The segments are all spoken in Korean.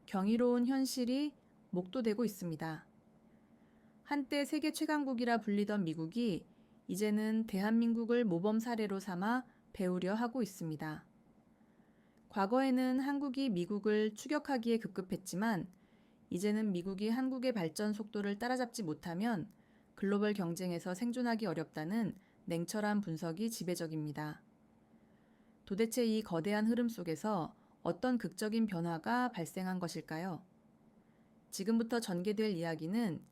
경이로운 현실이 목도되고 있습니다. 한때 세계 최강국이라 불리던 미국이 이제는 대한민국을 모범 사례로 삼아 배우려 하고 있습니다. 과거에는 한국이 미국을 추격하기에 급급했지만 이제는 미국이 한국의 발전 속도를 따라잡지 못하면 글로벌 경쟁에서 생존하기 어렵다는 냉철한 분석이 지배적입니다. 도대체 이 거대한 흐름 속에서 어떤 극적인 변화가 발생한 것일까요? 지금부터 전개될 이야기는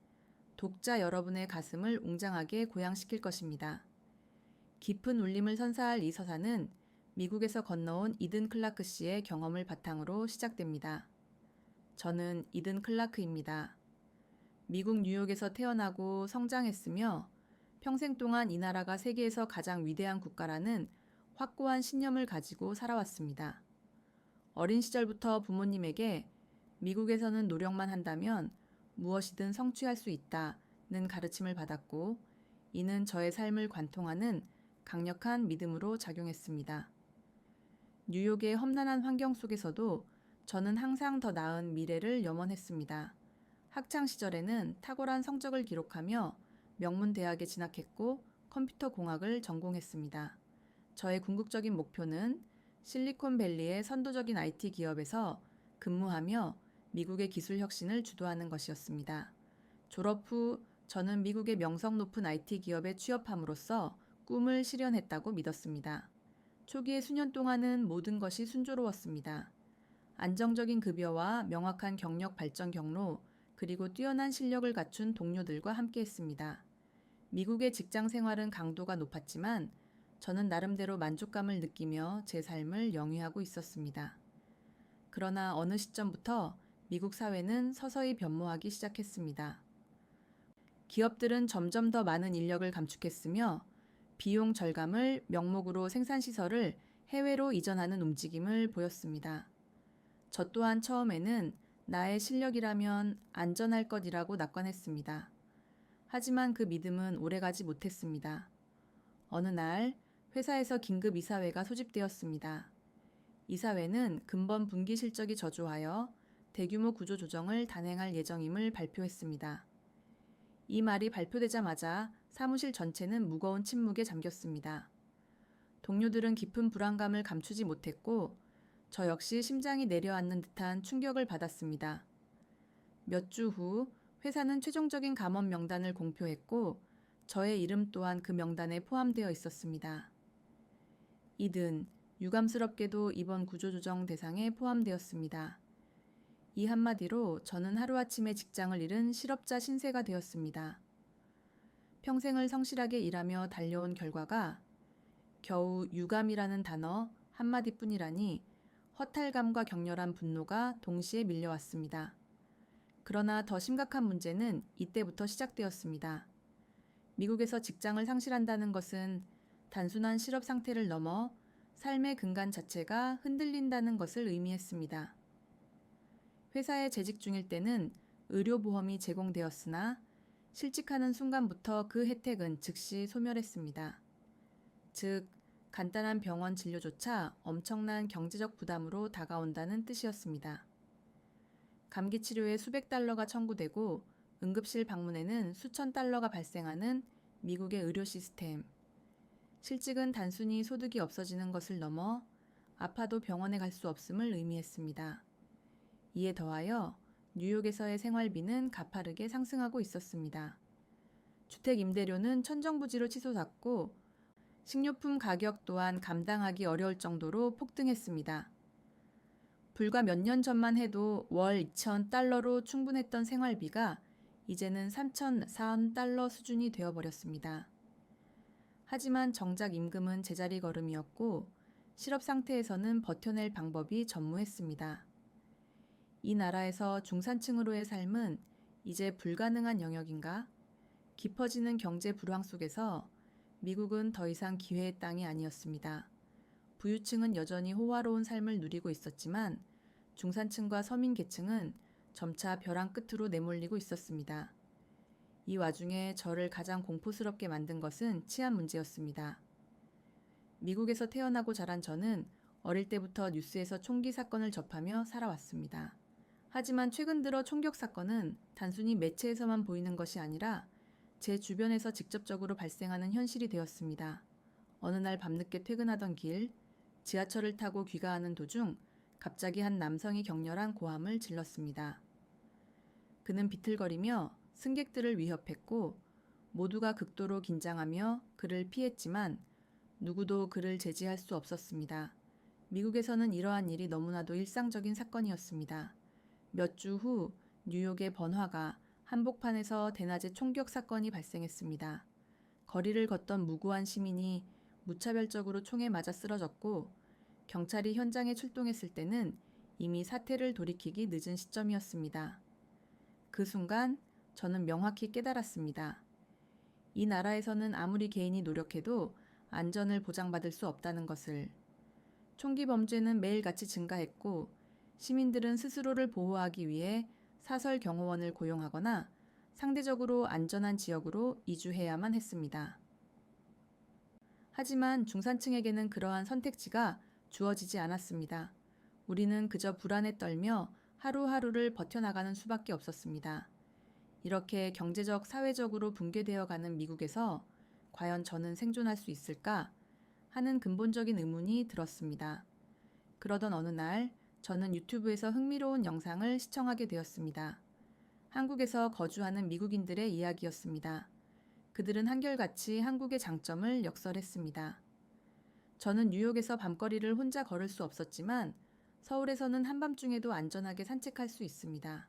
독자 여러분의 가슴을 웅장하게 고양시킬 것입니다. 깊은 울림을 선사할 이 서사는 미국에서 건너온 이든 클라크 씨의 경험을 바탕으로 시작됩니다. 저는 이든 클라크입니다. 미국 뉴욕에서 태어나고 성장했으며 평생 동안 이 나라가 세계에서 가장 위대한 국가라는 확고한 신념을 가지고 살아왔습니다. 어린 시절부터 부모님에게 미국에서는 노력만 한다면 무엇이든 성취할 수 있다는 가르침을 받았고 이는 저의 삶을 관통하는 강력한 믿음으로 작용했습니다. 뉴욕의 험난한 환경 속에서도 저는 항상 더 나은 미래를 염원했습니다. 학창 시절에는 탁월한 성적을 기록하며 명문 대학에 진학했고 컴퓨터 공학을 전공했습니다. 저의 궁극적인 목표는 실리콘밸리의 선도적인 IT 기업에서 근무하며 미국의 기술 혁신을 주도하는 것이었습니다. 졸업 후 저는 미국의 명성 높은 IT 기업에 취업함으로써 꿈을 실현했다고 믿었습니다. 초기의 수년 동안은 모든 것이 순조로웠습니다. 안정적인 급여와 명확한 경력 발전 경로, 그리고 뛰어난 실력을 갖춘 동료들과 함께했습니다. 미국의 직장 생활은 강도가 높았지만 저는 나름대로 만족감을 느끼며 제 삶을 영위하고 있었습니다. 그러나 어느 시점부터 미국 사회는 서서히 변모하기 시작했습니다. 기업들은 점점 더 많은 인력을 감축했으며 비용 절감을 명목으로 생산시설을 해외로 이전하는 움직임을 보였습니다. 저 또한 처음에는 나의 실력이라면 안전할 것이라고 낙관했습니다. 하지만 그 믿음은 오래가지 못했습니다. 어느 날 회사에서 긴급 이사회가 소집되었습니다. 이사회는 금번 분기 실적이 저조하여 대규모 구조 조정을 단행할 예정임을 발표했습니다. 이 말이 발표되자마자 사무실 전체는 무거운 침묵에 잠겼습니다. 동료들은 깊은 불안감을 감추지 못했고 저 역시 심장이 내려앉는 듯한 충격을 받았습니다. 몇 주 후 회사는 최종적인 감원 명단을 공표했고 저의 이름 또한 그 명단에 포함되어 있었습니다. 이든 유감스럽게도 이번 구조조정 대상에 포함되었습니다. 이 한마디로 저는 하루아침에 직장을 잃은 실업자 신세가 되었습니다. 평생을 성실하게 일하며 달려온 결과가 겨우 유감이라는 단어 한마디뿐이라니 허탈감과 격렬한 분노가 동시에 밀려왔습니다. 그러나 더 심각한 문제는 이때부터 시작되었습니다. 미국에서 직장을 상실한다는 것은 단순한 실업 상태를 넘어 삶의 근간 자체가 흔들린다는 것을 의미했습니다. 회사에 재직 중일 때는 의료보험이 제공되었으나 실직하는 순간부터 그 혜택은 즉시 소멸했습니다. 즉, 간단한 병원 진료조차 엄청난 경제적 부담으로 다가온다는 뜻이었습니다. 감기 치료에 수백 달러가 청구되고 응급실 방문에는 수천 달러가 발생하는 미국의 의료 시스템. 실직은 단순히 소득이 없어지는 것을 넘어 아파도 병원에 갈 수 없음을 의미했습니다. 이에 더하여 뉴욕에서의 생활비는 가파르게 상승하고 있었습니다. 주택 임대료는 천정부지로 치솟았고 식료품 가격 또한 감당하기 어려울 정도로 폭등했습니다. 불과 몇 년 전만 해도 월 2,000달러로 충분했던 생활비가 이제는 3,040달러 수준이 되어버렸습니다. 하지만 정작 임금은 제자리 걸음이었고 실업 상태에서는 버텨낼 방법이 전무했습니다. 이 나라에서 중산층으로의 삶은 이제 불가능한 영역인가? 깊어지는 경제 불황 속에서 미국은 더 이상 기회의 땅이 아니었습니다. 부유층은 여전히 호화로운 삶을 누리고 있었지만 중산층과 서민 계층은 점차 벼랑 끝으로 내몰리고 있었습니다. 이 와중에 저를 가장 공포스럽게 만든 것은 치안 문제였습니다. 미국에서 태어나고 자란 저는 어릴 때부터 뉴스에서 총기 사건을 접하며 살아왔습니다. 하지만 최근 들어 총격 사건은 단순히 매체에서만 보이는 것이 아니라 제 주변에서 직접적으로 발생하는 현실이 되었습니다. 어느 날 밤늦게 퇴근하던 길, 지하철을 타고 귀가하는 도중 갑자기 한 남성이 격렬한 고함을 질렀습니다. 그는 비틀거리며 승객들을 위협했고 모두가 극도로 긴장하며 그를 피했지만 누구도 그를 제지할 수 없었습니다. 미국에서는 이러한 일이 너무나도 일상적인 사건이었습니다. 몇 주 후 뉴욕의 번화가 한복판에서 대낮에 총격 사건이 발생했습니다. 거리를 걷던 무고한 시민이 무차별적으로 총에 맞아 쓰러졌고 경찰이 현장에 출동했을 때는 이미 사태를 돌이키기 늦은 시점이었습니다. 그 순간 저는 명확히 깨달았습니다. 이 나라에서는 아무리 개인이 노력해도 안전을 보장받을 수 없다는 것을. 총기 범죄는 매일같이 증가했고 시민들은 스스로를 보호하기 위해 사설 경호원을 고용하거나 상대적으로 안전한 지역으로 이주해야만 했습니다. 하지만 중산층에게는 그러한 선택지가 주어지지 않았습니다. 우리는 그저 불안에 떨며 하루하루를 버텨나가는 수밖에 없었습니다. 이렇게 경제적, 사회적으로 붕괴되어 가는 미국에서 과연 저는 생존할 수 있을까 하는 근본적인 의문이 들었습니다. 그러던 어느 날 저는 유튜브에서 흥미로운 영상을 시청하게 되었습니다. 한국에서 거주하는 미국인들의 이야기였습니다. 그들은 한결같이 한국의 장점을 역설했습니다. 저는 뉴욕에서 밤거리를 혼자 걸을 수 없었지만 서울에서는 한밤중에도 안전하게 산책할 수 있습니다.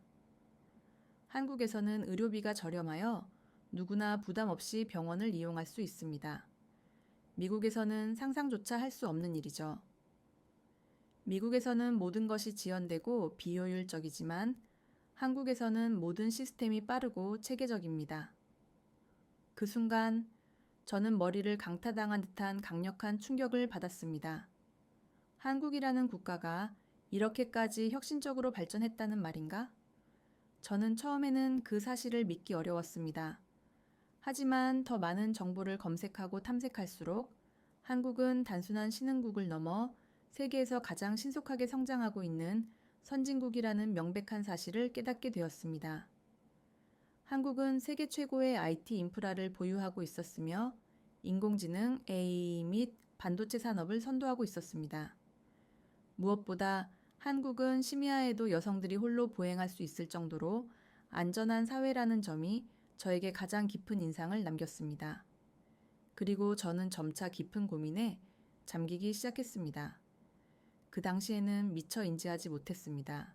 한국에서는 의료비가 저렴하여 누구나 부담 없이 병원을 이용할 수 있습니다. 미국에서는 상상조차 할 수 없는 일이죠. 미국에서는 모든 것이 지연되고 비효율적이지만 한국에서는 모든 시스템이 빠르고 체계적입니다. 그 순간 저는 머리를 강타당한 듯한 강력한 충격을 받았습니다. 한국이라는 국가가 이렇게까지 혁신적으로 발전했다는 말인가? 저는 처음에는 그 사실을 믿기 어려웠습니다. 하지만 더 많은 정보를 검색하고 탐색할수록 한국은 단순한 신흥국을 넘어 세계에서 가장 신속하게 성장하고 있는 선진국이라는 명백한 사실을 깨닫게 되었습니다. 한국은 세계 최고의 IT 인프라를 보유하고 있었으며 인공지능, AI 및 반도체 산업을 선도하고 있었습니다. 무엇보다 한국은 심야에도 여성들이 홀로 보행할 수 있을 정도로 안전한 사회라는 점이 저에게 가장 깊은 인상을 남겼습니다. 그리고 저는 점차 깊은 고민에 잠기기 시작했습니다. 그 당시에는 미처 인지하지 못했습니다.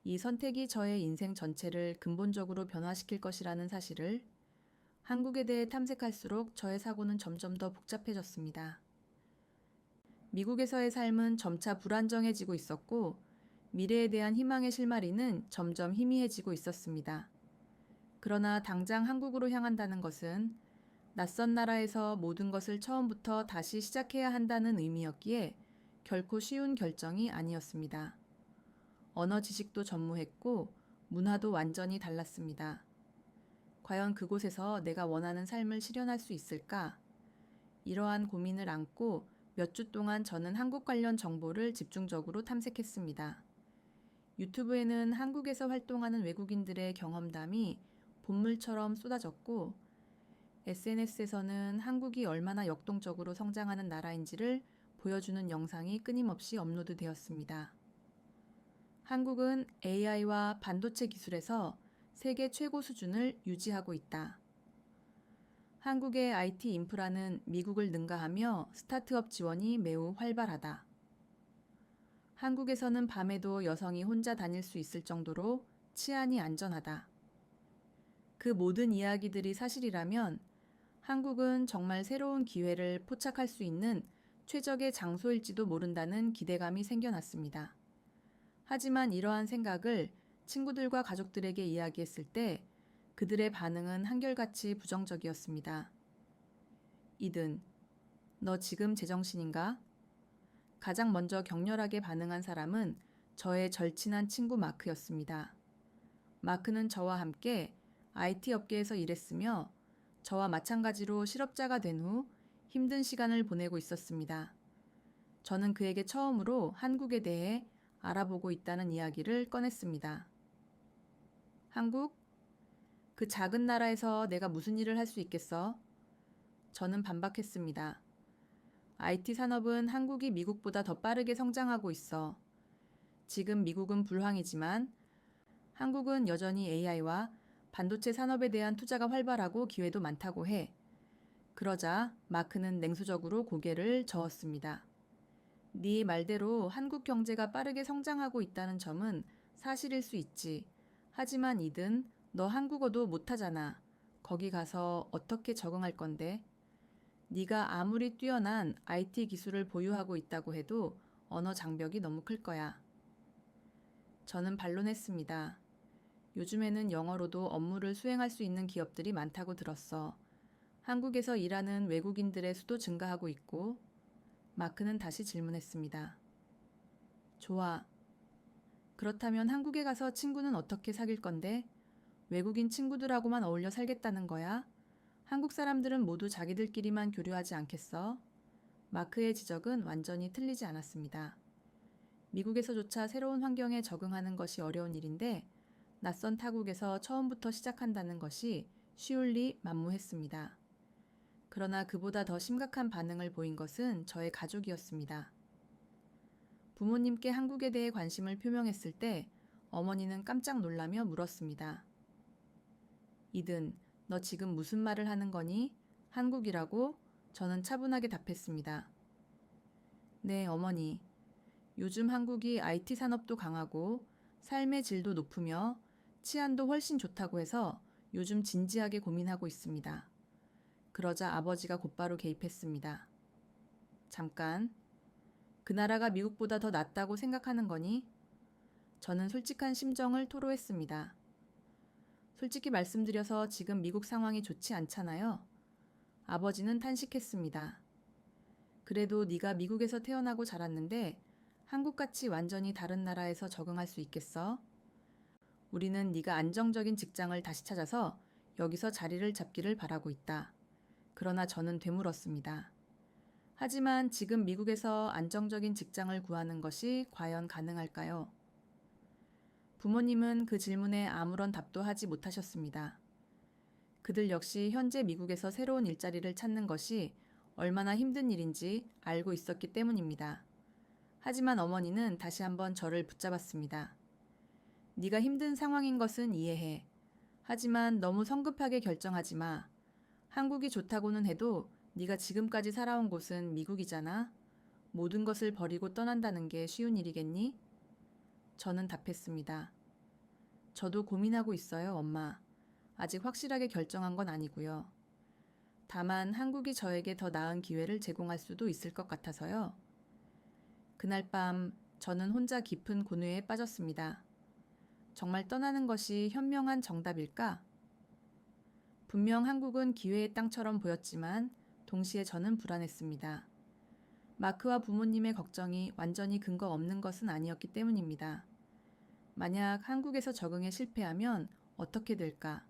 이 선택이 저의 인생 전체를 근본적으로 변화시킬 것이라는 사실을. 한국에 대해 탐색할수록 저의 사고는 점점 더 복잡해졌습니다. 미국에서의 삶은 점차 불안정해지고 있었고 미래에 대한 희망의 실마리는 점점 희미해지고 있었습니다. 그러나 당장 한국으로 향한다는 것은 낯선 나라에서 모든 것을 처음부터 다시 시작해야 한다는 의미였기에 결코 쉬운 결정이 아니었습니다. 언어 지식도 전무했고 문화도 완전히 달랐습니다. 과연 그곳에서 내가 원하는 삶을 실현할 수 있을까? 이러한 고민을 안고 몇 주 동안 저는 한국 관련 정보를 집중적으로 탐색했습니다. 유튜브에는 한국에서 활동하는 외국인들의 경험담이 본물처럼 쏟아졌고 SNS에서는 한국이 얼마나 역동적으로 성장하는 나라인지를 보여주는 영상이 끊임없이 업로드되었습니다. 한국은 AI와 반도체 기술에서 세계 최고 수준을 유지하고 있다. 한국의 IT 인프라는 미국을 능가하며 스타트업 지원이 매우 활발하다. 한국에서는 밤에도 여성이 혼자 다닐 수 있을 정도로 치안이 안전하다. 그 모든 이야기들이 사실이라면 한국은 정말 새로운 기회를 포착할 수 있는 최적의 장소일지도 모른다는 기대감이 생겨났습니다. 하지만 이러한 생각을 친구들과 가족들에게 이야기했을 때 그들의 반응은 한결같이 부정적이었습니다. 이든, 너 지금 제정신인가? 가장 먼저 격렬하게 반응한 사람은 저의 절친한 친구 마크였습니다. 마크는 저와 함께 IT 업계에서 일했으며 저와 마찬가지로 실업자가 된 후 힘든 시간을 보내고 있었습니다. 저는 그에게 처음으로 한국에 대해 알아보고 있다는 이야기를 꺼냈습니다. 한국? 그 작은 나라에서 내가 무슨 일을 할 수 있겠어? 저는 반박했습니다. IT 산업은 한국이 미국보다 더 빠르게 성장하고 있어. 지금 미국은 불황이지만 한국은 여전히 AI와 반도체 산업에 대한 투자가 활발하고 기회도 많다고 해. 그러자 마크는 냉소적으로 고개를 저었습니다. 네 말대로 한국 경제가 빠르게 성장하고 있다는 점은 사실일 수 있지. 하지만 이든 너 한국어도 못하잖아. 거기 가서 어떻게 적응할 건데? 네가 아무리 뛰어난 IT 기술을 보유하고 있다고 해도 언어 장벽이 너무 클 거야. 저는 반론했습니다. 요즘에는 영어로도 업무를 수행할 수 있는 기업들이 많다고 들었어. 한국에서 일하는 외국인들의 수도 증가하고 있고, 마크는 다시 질문했습니다. 좋아. 그렇다면 한국에 가서 친구는 어떻게 사귈 건데? 외국인 친구들하고만 어울려 살겠다는 거야? 한국 사람들은 모두 자기들끼리만 교류하지 않겠어? 마크의 지적은 완전히 틀리지 않았습니다. 미국에서조차 새로운 환경에 적응하는 것이 어려운 일인데 낯선 타국에서 처음부터 시작한다는 것이 쉬울 리 만무했습니다. 그러나 그보다 더 심각한 반응을 보인 것은 저의 가족이었습니다. 부모님께 한국에 대해 관심을 표명했을 때 어머니는 깜짝 놀라며 물었습니다. 이든, 너 지금 무슨 말을 하는 거니? 한국이라고? 저는 차분하게 답했습니다. 네, 어머니. 요즘 한국이 IT 산업도 강하고 삶의 질도 높으며 치안도 훨씬 좋다고 해서 요즘 진지하게 고민하고 있습니다. 그러자 아버지가 곧바로 개입했습니다. 잠깐, 그 나라가 미국보다 더 낫다고 생각하는 거니? 저는 솔직한 심정을 토로했습니다. 솔직히 말씀드려서 지금 미국 상황이 좋지 않잖아요. 아버지는 탄식했습니다. 그래도 네가 미국에서 태어나고 자랐는데 한국같이 완전히 다른 나라에서 적응할 수 있겠어? 우리는 네가 안정적인 직장을 다시 찾아서 여기서 자리를 잡기를 바라고 있다. 그러나 저는 되물었습니다. 하지만 지금 미국에서 안정적인 직장을 구하는 것이 과연 가능할까요? 부모님은 그 질문에 아무런 답도 하지 못하셨습니다. 그들 역시 현재 미국에서 새로운 일자리를 찾는 것이 얼마나 힘든 일인지 알고 있었기 때문입니다. 하지만 어머니는 다시 한번 저를 붙잡았습니다. 네가 힘든 상황인 것은 이해해. 하지만 너무 성급하게 결정하지 마. 한국이 좋다고는 해도 네가 지금까지 살아온 곳은 미국이잖아. 모든 것을 버리고 떠난다는 게 쉬운 일이겠니? 저는 답했습니다. 저도 고민하고 있어요, 엄마. 아직 확실하게 결정한 건 아니고요. 다만 한국이 저에게 더 나은 기회를 제공할 수도 있을 것 같아서요. 그날 밤 저는 혼자 깊은 고뇌에 빠졌습니다. 정말 떠나는 것이 현명한 정답일까? 분명 한국은 기회의 땅처럼 보였지만 동시에 저는 불안했습니다. 마크와 부모님의 걱정이 완전히 근거 없는 것은 아니었기 때문입니다. 만약 한국에서 적응에 실패하면 어떻게 될까?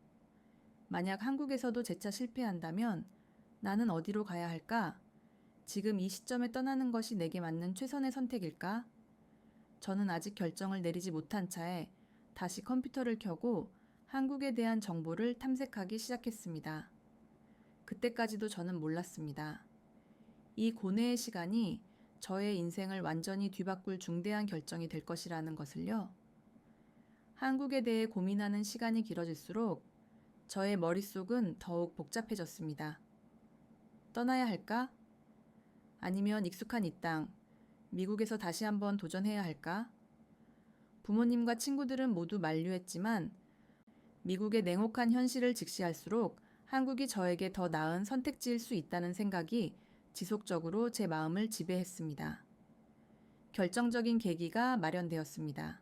만약 한국에서도 재차 실패한다면 나는 어디로 가야 할까? 지금 이 시점에 떠나는 것이 내게 맞는 최선의 선택일까? 저는 아직 결정을 내리지 못한 차에 다시 컴퓨터를 켜고 한국에 대한 정보를 탐색하기 시작했습니다. 그때까지도 저는 몰랐습니다. 이 고뇌의 시간이 저의 인생을 완전히 뒤바꿀 중대한 결정이 될 것이라는 것을요. 한국에 대해 고민하는 시간이 길어질수록 저의 머릿속은 더욱 복잡해졌습니다. 떠나야 할까? 아니면 익숙한 이 땅, 미국에서 다시 한번 도전해야 할까? 부모님과 친구들은 모두 만류했지만 미국의 냉혹한 현실을 직시할수록 한국이 저에게 더 나은 선택지일 수 있다는 생각이 지속적으로 제 마음을 지배했습니다. 결정적인 계기가 마련되었습니다.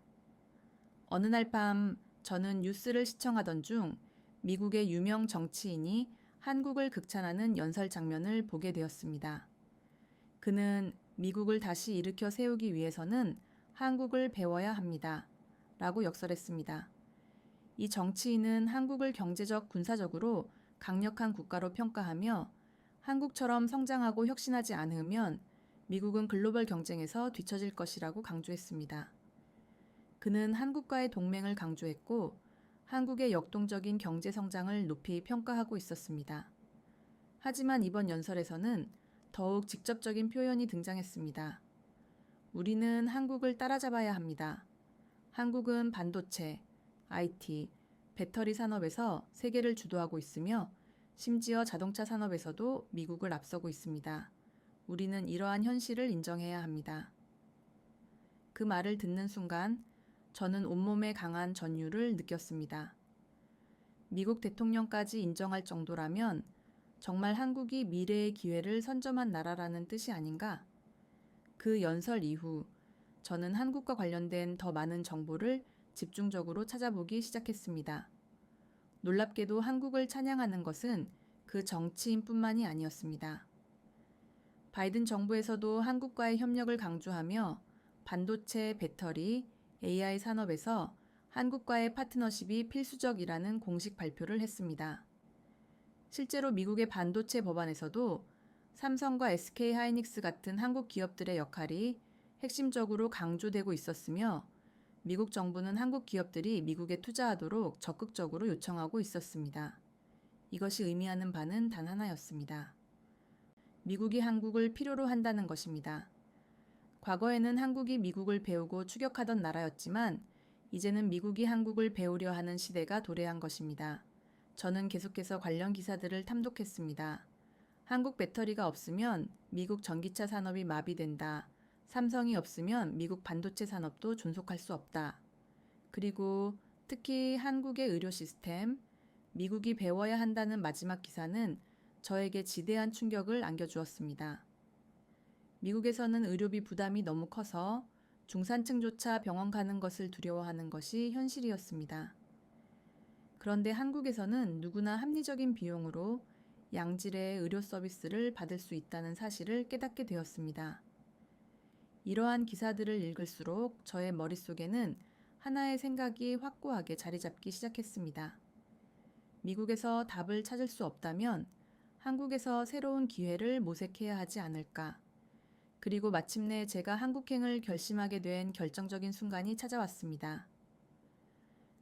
어느 날 밤 저는 뉴스를 시청하던 중 미국의 유명 정치인이 한국을 극찬하는 연설 장면을 보게 되었습니다. 그는 미국을 다시 일으켜 세우기 위해서는 한국을 배워야 합니다. 라고 역설했습니다. 이 정치인은 한국을 경제적, 군사적으로 강력한 국가로 평가하며 한국처럼 성장하고 혁신하지 않으면 미국은 글로벌 경쟁에서 뒤처질 것이라고 강조했습니다. 그는 한국과의 동맹을 강조했고 한국의 역동적인 경제 성장을 높이 평가하고 있었습니다. 하지만 이번 연설에서는 더욱 직접적인 표현이 등장했습니다. 우리는 한국을 따라잡아야 합니다. 한국은 반도체, IT, 배터리 산업에서 세계를 주도하고 있으며 심지어 자동차 산업에서도 미국을 앞서고 있습니다. 우리는 이러한 현실을 인정해야 합니다. 그 말을 듣는 순간 저는 온몸에 강한 전율을 느꼈습니다. 미국 대통령까지 인정할 정도라면 정말 한국이 미래의 기회를 선점한 나라라는 뜻이 아닌가? 그 연설 이후 저는 한국과 관련된 더 많은 정보를 집중적으로 찾아보기 시작했습니다. 놀랍게도 한국을 찬양하는 것은 그 정치인뿐만이 아니었습니다. 바이든 정부에서도 한국과의 협력을 강조하며 반도체, 배터리, AI 산업에서 한국과의 파트너십이 필수적이라는 공식 발표를 했습니다. 실제로 미국의 반도체 법안에서도 삼성과 SK 하이닉스 같은 한국 기업들의 역할이 핵심적으로 강조되고 있었으며 미국 정부는 한국 기업들이 미국에 투자하도록 적극적으로 요청하고 있었습니다. 이것이 의미하는 바는 단 하나였습니다. 미국이 한국을 필요로 한다는 것입니다. 과거에는 한국이 미국을 배우고 추격하던 나라였지만 이제는 미국이 한국을 배우려 하는 시대가 도래한 것입니다. 저는 계속해서 관련 기사들을 탐독했습니다. 한국 배터리가 없으면 미국 전기차 산업이 마비된다. 삼성이 없으면 미국 반도체 산업도 존속할 수 없다. 그리고 특히 한국의 의료 시스템, 미국이 배워야 한다는 마지막 기사는 저에게 지대한 충격을 안겨주었습니다. 미국에서는 의료비 부담이 너무 커서 중산층조차 병원 가는 것을 두려워하는 것이 현실이었습니다. 그런데 한국에서는 누구나 합리적인 비용으로 양질의 의료 서비스를 받을 수 있다는 사실을 깨닫게 되었습니다. 이러한 기사들을 읽을수록 저의 머릿속에는 하나의 생각이 확고하게 자리 잡기 시작했습니다. 미국에서 답을 찾을 수 없다면 한국에서 새로운 기회를 모색해야 하지 않을까. 그리고 마침내 제가 한국행을 결심하게 된 결정적인 순간이 찾아왔습니다.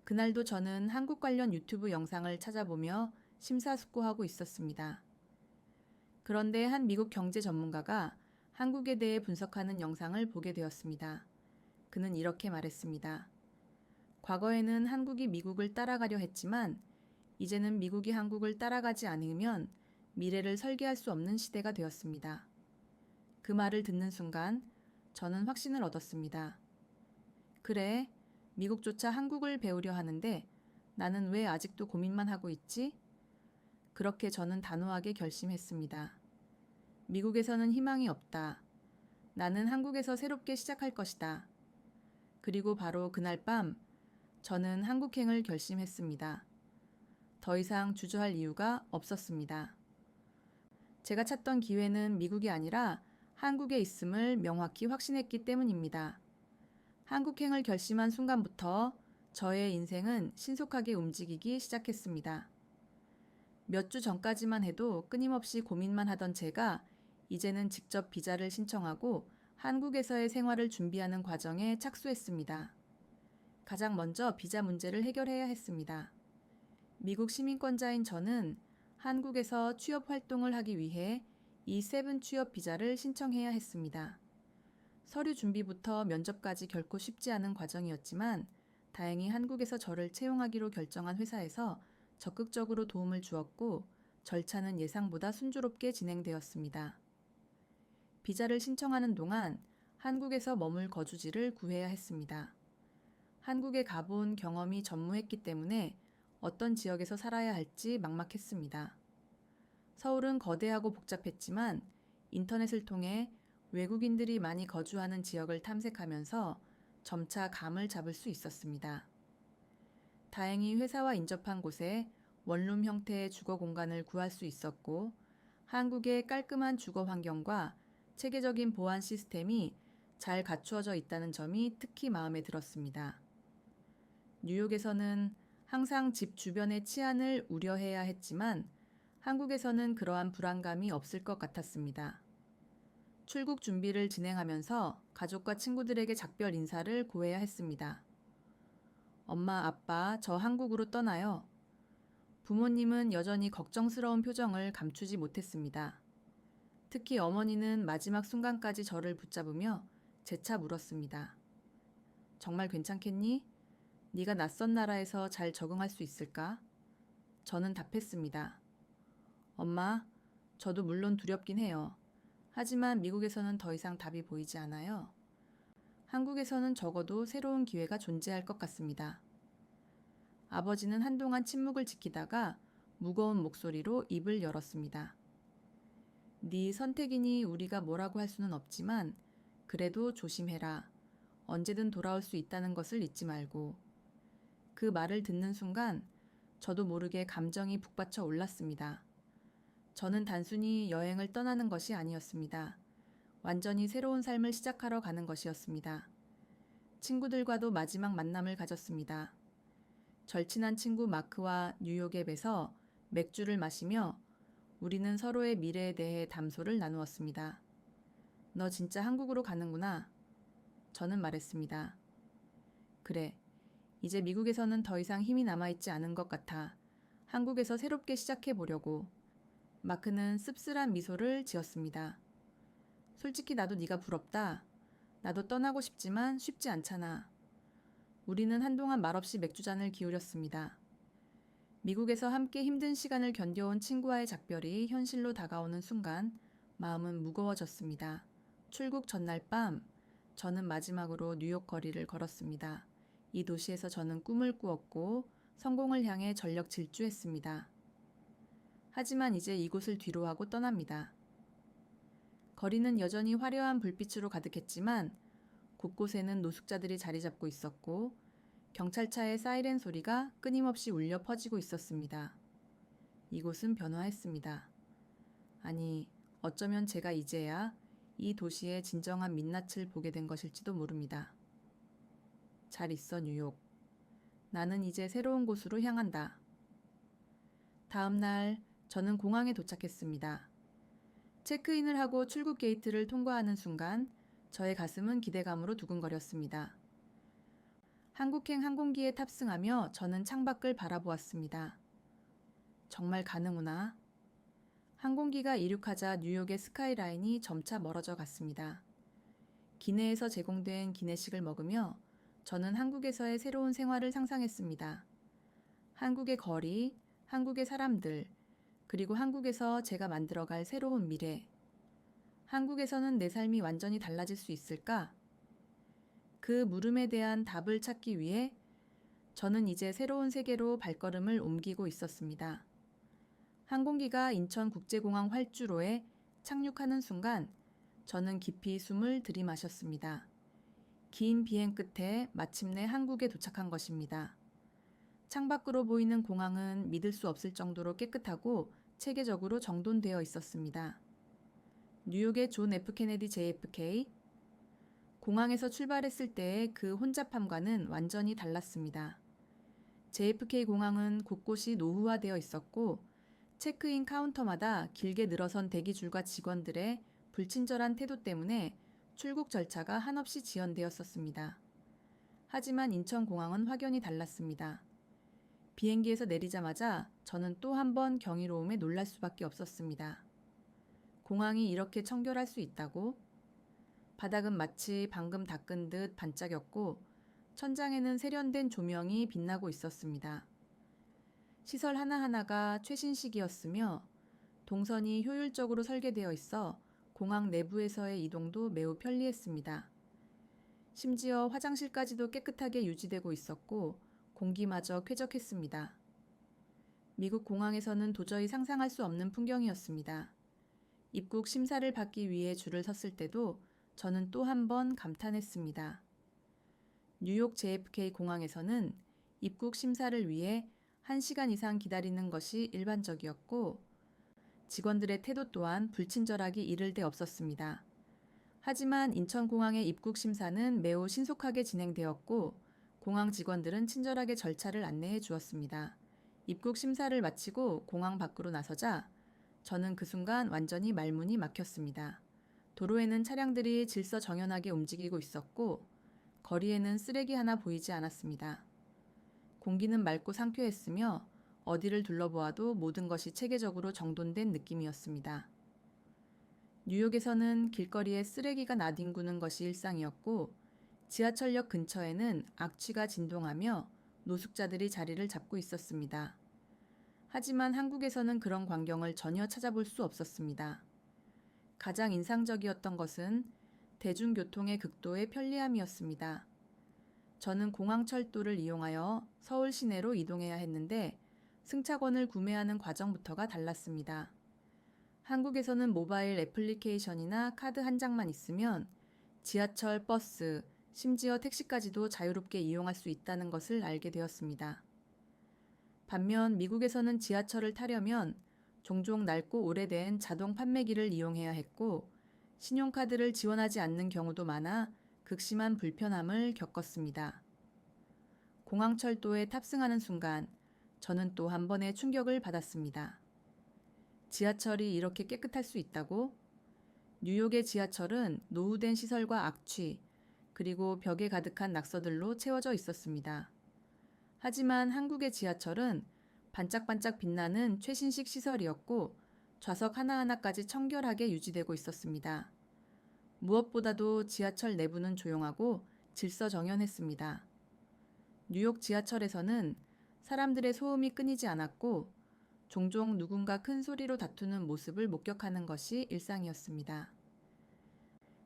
그날도 저는 한국 관련 유튜브 영상을 찾아보며 심사숙고하고 있었습니다. 그런데 한 미국 경제 전문가가 한국에 대해 분석하는 영상을 보게 되었습니다. 그는 이렇게 말했습니다. 과거에는 한국이 미국을 따라가려 했지만 이제는 미국이 한국을 따라가지 않으면 미래를 설계할 수 없는 시대가 되었습니다. 그 말을 듣는 순간 저는 확신을 얻었습니다. 그래, 미국조차 한국을 배우려 하는데 나는 왜 아직도 고민만 하고 있지? 그렇게 저는 단호하게 결심했습니다. 미국에서는 희망이 없다. 나는 한국에서 새롭게 시작할 것이다. 그리고 바로 그날 밤 저는 한국행을 결심했습니다. 더 이상 주저할 이유가 없었습니다. 제가 찾던 기회는 미국이 아니라 한국에 있음을 명확히 확신했기 때문입니다. 한국행을 결심한 순간부터 저의 인생은 신속하게 움직이기 시작했습니다. 몇 주 전까지만 해도 끊임없이 고민만 하던 제가 이제는 직접 비자를 신청하고 한국에서의 생활을 준비하는 과정에 착수했습니다. 가장 먼저 비자 문제를 해결해야 했습니다. 미국 시민권자인 저는 한국에서 취업 활동을 하기 위해 이 세븐 취업 비자를 신청해야 했습니다. 서류 준비부터 면접까지 결코 쉽지 않은 과정이었지만 다행히 한국에서 저를 채용하기로 결정한 회사에서 적극적으로 도움을 주었고 절차는 예상보다 순조롭게 진행되었습니다. 비자를 신청하는 동안 한국에서 머물 거주지를 구해야 했습니다. 한국에 가본 경험이 전무했기 때문에 어떤 지역에서 살아야 할지 막막했습니다. 서울은 거대하고 복잡했지만 인터넷을 통해 외국인들이 많이 거주하는 지역을 탐색하면서 점차 감을 잡을 수 있었습니다. 다행히 회사와 인접한 곳에 원룸 형태의 주거 공간을 구할 수 있었고 한국의 깔끔한 주거 환경과 체계적인 보안 시스템이 잘 갖추어져 있다는 점이 특히 마음에 들었습니다. 뉴욕에서는 항상 집 주변의 치안을 우려해야 했지만 한국에서는 그러한 불안감이 없을 것 같았습니다. 출국 준비를 진행하면서 가족과 친구들에게 작별 인사를 고해야 했습니다. 엄마, 아빠, 저 한국으로 떠나요. 부모님은 여전히 걱정스러운 표정을 감추지 못했습니다. 특히 어머니는 마지막 순간까지 저를 붙잡으며 재차 물었습니다. 정말 괜찮겠니? 네가 낯선 나라에서 잘 적응할 수 있을까? 저는 답했습니다. 엄마, 저도 물론 두렵긴 해요. 하지만 미국에서는 더 이상 답이 보이지 않아요. 한국에서는 적어도 새로운 기회가 존재할 것 같습니다. 아버지는 한동안 침묵을 지키다가 무거운 목소리로 입을 열었습니다. 네 선택이니 우리가 뭐라고 할 수는 없지만 그래도 조심해라. 언제든 돌아올 수 있다는 것을 잊지 말고. 그 말을 듣는 순간 저도 모르게 감정이 북받쳐 올랐습니다. 저는 단순히 여행을 떠나는 것이 아니었습니다. 완전히 새로운 삶을 시작하러 가는 것이었습니다. 친구들과도 마지막 만남을 가졌습니다. 절친한 친구 마크와 뉴욕에 뵈서 맥주를 마시며 우리는 서로의 미래에 대해 담소를 나누었습니다. 너 진짜 한국으로 가는구나. 저는 말했습니다. 그래, 이제 미국에서는 더 이상 힘이 남아있지 않은 것 같아. 한국에서 새롭게 시작해 보려고. 마크는 씁쓸한 미소를 지었습니다. 솔직히 나도 네가 부럽다. 나도 떠나고 싶지만 쉽지 않잖아. 우리는 한동안 말없이 맥주잔을 기울였습니다. 미국에서 함께 힘든 시간을 견뎌온 친구와의 작별이 현실로 다가오는 순간 마음은 무거워졌습니다. 출국 전날 밤 저는 마지막으로 뉴욕 거리를 걸었습니다. 이 도시에서 저는 꿈을 꾸었고 성공을 향해 전력 질주했습니다. 하지만 이제 이곳을 뒤로하고 떠납니다. 거리는 여전히 화려한 불빛으로 가득했지만 곳곳에는 노숙자들이 자리 잡고 있었고 경찰차의 사이렌 소리가 끊임없이 울려 퍼지고 있었습니다. 이곳은 변화했습니다. 아니, 어쩌면 제가 이제야 이 도시의 진정한 민낯을 보게 된 것일지도 모릅니다. 잘 있어, 뉴욕. 나는 이제 새로운 곳으로 향한다. 다음 날 저는 공항에 도착했습니다. 체크인을 하고 출국 게이트를 통과하는 순간 저의 가슴은 기대감으로 두근거렸습니다. 한국행 항공기에 탑승하며 저는 창밖을 바라보았습니다. 정말 가는구나. 항공기가 이륙하자 뉴욕의 스카이라인이 점차 멀어져 갔습니다. 기내에서 제공된 기내식을 먹으며 저는 한국에서의 새로운 생활을 상상했습니다. 한국의 거리, 한국의 사람들, 그리고 한국에서 제가 만들어갈 새로운 미래. 한국에서는 내 삶이 완전히 달라질 수 있을까? 그 물음에 대한 답을 찾기 위해 저는 이제 새로운 세계로 발걸음을 옮기고 있었습니다. 항공기가 인천국제공항 활주로에 착륙하는 순간 저는 깊이 숨을 들이마셨습니다. 긴 비행 끝에 마침내 한국에 도착한 것입니다. 창밖으로 보이는 공항은 믿을 수 없을 정도로 깨끗하고 체계적으로 정돈되어 있었습니다. 뉴욕의 존 F 케네디 JFK, 공항에서 출발했을 때의 그 혼잡함과는 완전히 달랐습니다. JFK 공항은 곳곳이 노후화되어 있었고 체크인 카운터마다 길게 늘어선 대기줄과 직원들의 불친절한 태도 때문에 출국 절차가 한없이 지연되었었습니다. 하지만 인천공항은 확연히 달랐습니다. 비행기에서 내리자마자 저는 또 한 번 경이로움에 놀랄 수밖에 없었습니다. 공항이 이렇게 청결할 수 있다고? 바닥은 마치 방금 닦은 듯 반짝였고 천장에는 세련된 조명이 빛나고 있었습니다. 시설 하나하나가 최신식이었으며 동선이 효율적으로 설계되어 있어 공항 내부에서의 이동도 매우 편리했습니다. 심지어 화장실까지도 깨끗하게 유지되고 있었고 공기마저 쾌적했습니다. 미국 공항에서는 도저히 상상할 수 없는 풍경이었습니다. 입국 심사를 받기 위해 줄을 섰을 때도 저는 또 한 번 감탄했습니다. 뉴욕 JFK 공항에서는 입국 심사를 위해 1시간 이상 기다리는 것이 일반적이었고 직원들의 태도 또한 불친절하기 이를 데 없었습니다. 하지만 인천공항의 입국 심사는 매우 신속하게 진행되었고 공항 직원들은 친절하게 절차를 안내해 주었습니다. 입국 심사를 마치고 공항 밖으로 나서자 저는 그 순간 완전히 말문이 막혔습니다. 도로에는 차량들이 질서정연하게 움직이고 있었고 거리에는 쓰레기 하나 보이지 않았습니다. 공기는 맑고 상쾌했으며 어디를 둘러보아도 모든 것이 체계적으로 정돈된 느낌이었습니다. 뉴욕에서는 길거리에 쓰레기가 나뒹구는 것이 일상이었고 지하철역 근처에는 악취가 진동하며 노숙자들이 자리를 잡고 있었습니다. 하지만 한국에서는 그런 광경을 전혀 찾아볼 수 없었습니다. 가장 인상적이었던 것은 대중교통의 극도의 편리함이었습니다. 저는 공항철도를 이용하여 서울 시내로 이동해야 했는데 승차권을 구매하는 과정부터가 달랐습니다. 한국에서는 모바일 애플리케이션이나 카드 한 장만 있으면 지하철, 버스, 심지어 택시까지도 자유롭게 이용할 수 있다는 것을 알게 되었습니다. 반면 미국에서는 지하철을 타려면 종종 낡고 오래된 자동 판매기를 이용해야 했고 신용카드를 지원하지 않는 경우도 많아 극심한 불편함을 겪었습니다. 공항철도에 탑승하는 순간 저는 또 한 번의 충격을 받았습니다. 지하철이 이렇게 깨끗할 수 있다고? 뉴욕의 지하철은 노후된 시설과 악취, 그리고 벽에 가득한 낙서들로 채워져 있었습니다. 하지만 한국의 지하철은 반짝반짝 빛나는 최신식 시설이었고 좌석 하나하나까지 청결하게 유지되고 있었습니다. 무엇보다도 지하철 내부는 조용하고 질서정연했습니다. 뉴욕 지하철에서는 사람들의 소음이 끊이지 않았고 종종 누군가 큰 소리로 다투는 모습을 목격하는 것이 일상이었습니다.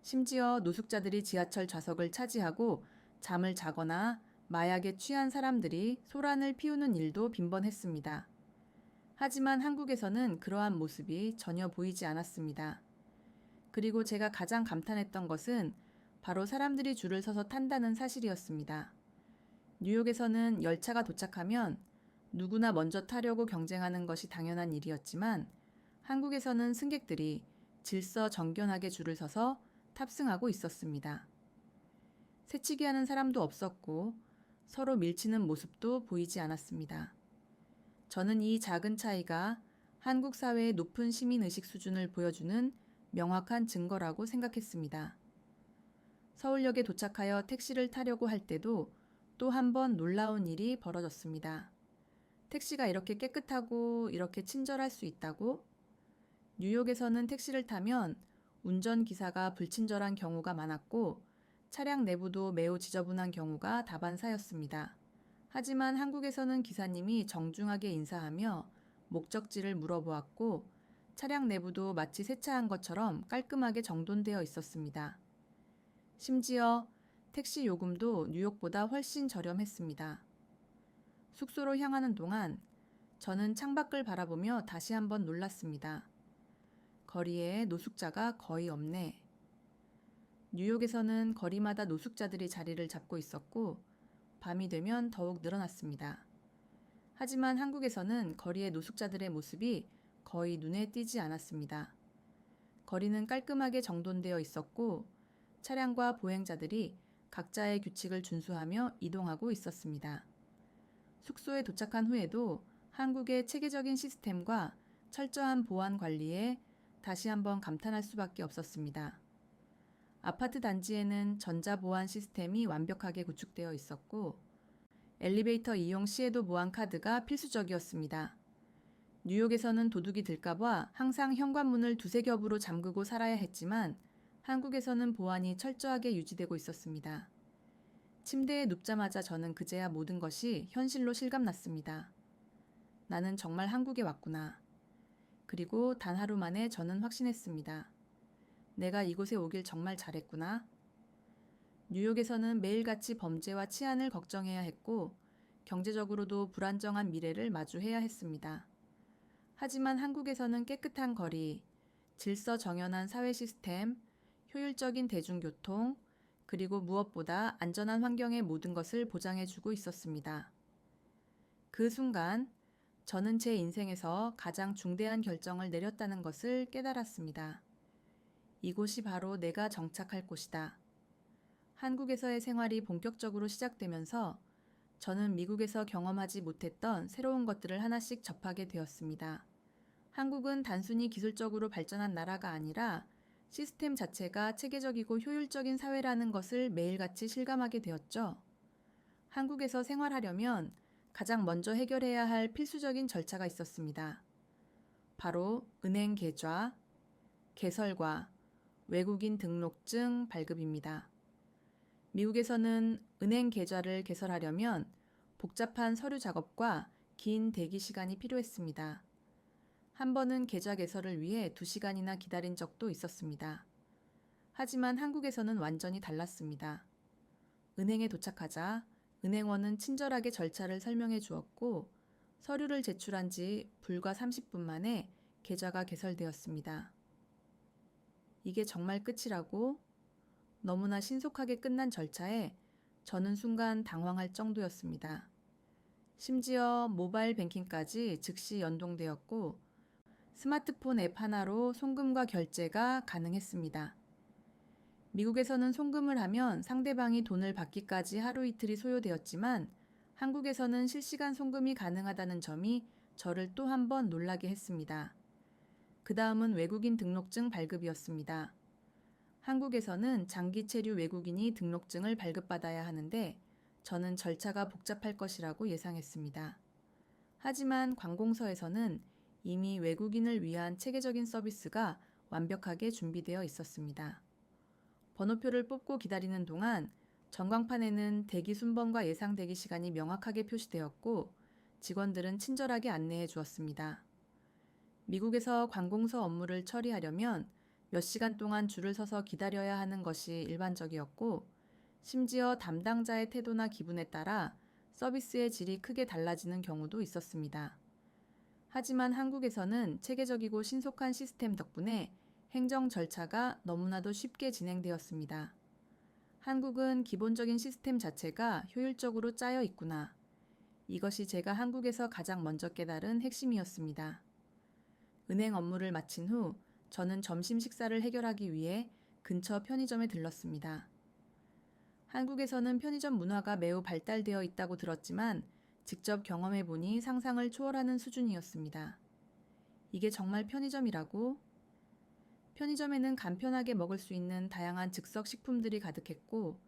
심지어 노숙자들이 지하철 좌석을 차지하고 잠을 자거나 마약에 취한 사람들이 소란을 피우는 일도 빈번했습니다. 하지만 한국에서는 그러한 모습이 전혀 보이지 않았습니다. 그리고 제가 가장 감탄했던 것은 바로 사람들이 줄을 서서 탄다는 사실이었습니다. 뉴욕에서는 열차가 도착하면 누구나 먼저 타려고 경쟁하는 것이 당연한 일이었지만 한국에서는 승객들이 질서 정연하게 줄을 서서 탑승하고 있었습니다. 새치기 하는 사람도 없었고 서로 밀치는 모습도 보이지 않았습니다. 저는 이 작은 차이가 한국 사회의 높은 시민의식 수준을 보여주는 명확한 증거라고 생각했습니다. 서울역에 도착하여 택시를 타려고 할 때도 또 한 번 놀라운 일이 벌어졌습니다. 택시가 이렇게 깨끗하고 이렇게 친절할 수 있다고? 뉴욕에서는 택시를 타면 운전기사가 불친절한 경우가 많았고 차량 내부도 매우 지저분한 경우가 다반사였습니다. 하지만 한국에서는 기사님이 정중하게 인사하며 목적지를 물어보았고 차량 내부도 마치 세차한 것처럼 깔끔하게 정돈되어 있었습니다. 심지어 택시 요금도 뉴욕보다 훨씬 저렴했습니다. 숙소로 향하는 동안 저는 창밖을 바라보며 다시 한번 놀랐습니다. 거리에 노숙자가 거의 없네. 뉴욕에서는 거리마다 노숙자들이 자리를 잡고 있었고 밤이 되면 더욱 늘어났습니다. 하지만 한국에서는 거리의 노숙자들의 모습이 거의 눈에 띄지 않았습니다. 거리는 깔끔하게 정돈되어 있었고 차량과 보행자들이 각자의 규칙을 준수하며 이동하고 있었습니다. 숙소에 도착한 후에도 한국의 체계적인 시스템과 철저한 보안 관리에 다시 한번 감탄할 수밖에 없었습니다. 아파트 단지에는 전자보안 시스템이 완벽하게 구축되어 있었고 엘리베이터 이용 시에도 무한 카드가 필수적이었습니다. 뉴욕에서는 도둑이 들까봐 항상 현관문을 두세 겹으로 잠그고 살아야 했지만 한국에서는 보안이 철저하게 유지되고 있었습니다. 침대에 눕자마자 저는 그제야 모든 것이 현실로 실감났습니다. 나는 정말 한국에 왔구나. 그리고 단 하루 만에 저는 확신했습니다. 내가 이곳에 오길 정말 잘했구나. 뉴욕에서는 매일같이 범죄와 치안을 걱정해야 했고 경제적으로도 불안정한 미래를 마주해야 했습니다. 하지만 한국에서는 깨끗한 거리, 질서 정연한 사회 시스템, 효율적인 대중교통, 그리고 무엇보다 안전한 환경의 모든 것을 보장해주고 있었습니다. 그 순간 저는 제 인생에서 가장 중대한 결정을 내렸다는 것을 깨달았습니다. 이곳이 바로 내가 정착할 곳이다. 한국에서의 생활이 본격적으로 시작되면서 저는 미국에서 경험하지 못했던 새로운 것들을 하나씩 접하게 되었습니다. 한국은 단순히 기술적으로 발전한 나라가 아니라 시스템 자체가 체계적이고 효율적인 사회라는 것을 매일같이 실감하게 되었죠. 한국에서 생활하려면 가장 먼저 해결해야 할 필수적인 절차가 있었습니다. 바로 은행 계좌, 개설과 외국인 등록증 발급입니다. 미국에서는 은행 계좌를 개설하려면 복잡한 서류 작업과 긴 대기 시간이 필요했습니다. 한 번은 계좌 개설을 위해 2시간이나 기다린 적도 있었습니다. 하지만 한국에서는 완전히 달랐습니다. 은행에 도착하자 은행원은 친절하게 절차를 설명해 주었고 서류를 제출한 지 불과 30분 만에 계좌가 개설되었습니다. 이게 정말 끝이라고? 너무나 신속하게 끝난 절차에 저는 순간 당황할 정도였습니다. 심지어 모바일 뱅킹까지 즉시 연동되었고 스마트폰 앱 하나로 송금과 결제가 가능했습니다. 미국에서는 송금을 하면 상대방이 돈을 받기까지 하루 이틀이 소요되었지만 한국에서는 실시간 송금이 가능하다는 점이 저를 또 한 번 놀라게 했습니다. 그 다음은 외국인 등록증 발급이었습니다. 한국에서는 장기 체류 외국인이 등록증을 발급받아야 하는데 저는 절차가 복잡할 것이라고 예상했습니다. 하지만 관공서에서는 이미 외국인을 위한 체계적인 서비스가 완벽하게 준비되어 있었습니다. 번호표를 뽑고 기다리는 동안 전광판에는 대기 순번과 예상 대기 시간이 명확하게 표시되었고 직원들은 친절하게 안내해 주었습니다. 미국에서 관공서 업무를 처리하려면 몇 시간 동안 줄을 서서 기다려야 하는 것이 일반적이었고 심지어 담당자의 태도나 기분에 따라 서비스의 질이 크게 달라지는 경우도 있었습니다. 하지만 한국에서는 체계적이고 신속한 시스템 덕분에 행정 절차가 너무나도 쉽게 진행되었습니다. 한국은 기본적인 시스템 자체가 효율적으로 짜여 있구나. 이것이 제가 한국에서 가장 먼저 깨달은 핵심이었습니다. 은행 업무를 마친 후 저는 점심 식사를 해결하기 위해 근처 편의점에 들렀습니다. 한국에서는 편의점 문화가 매우 발달되어 있다고 들었지만 직접 경험해 보니 상상을 초월하는 수준이었습니다. 이게 정말 편의점이라고? 편의점에는 간편하게 먹을 수 있는 다양한 즉석 식품들이 가득했고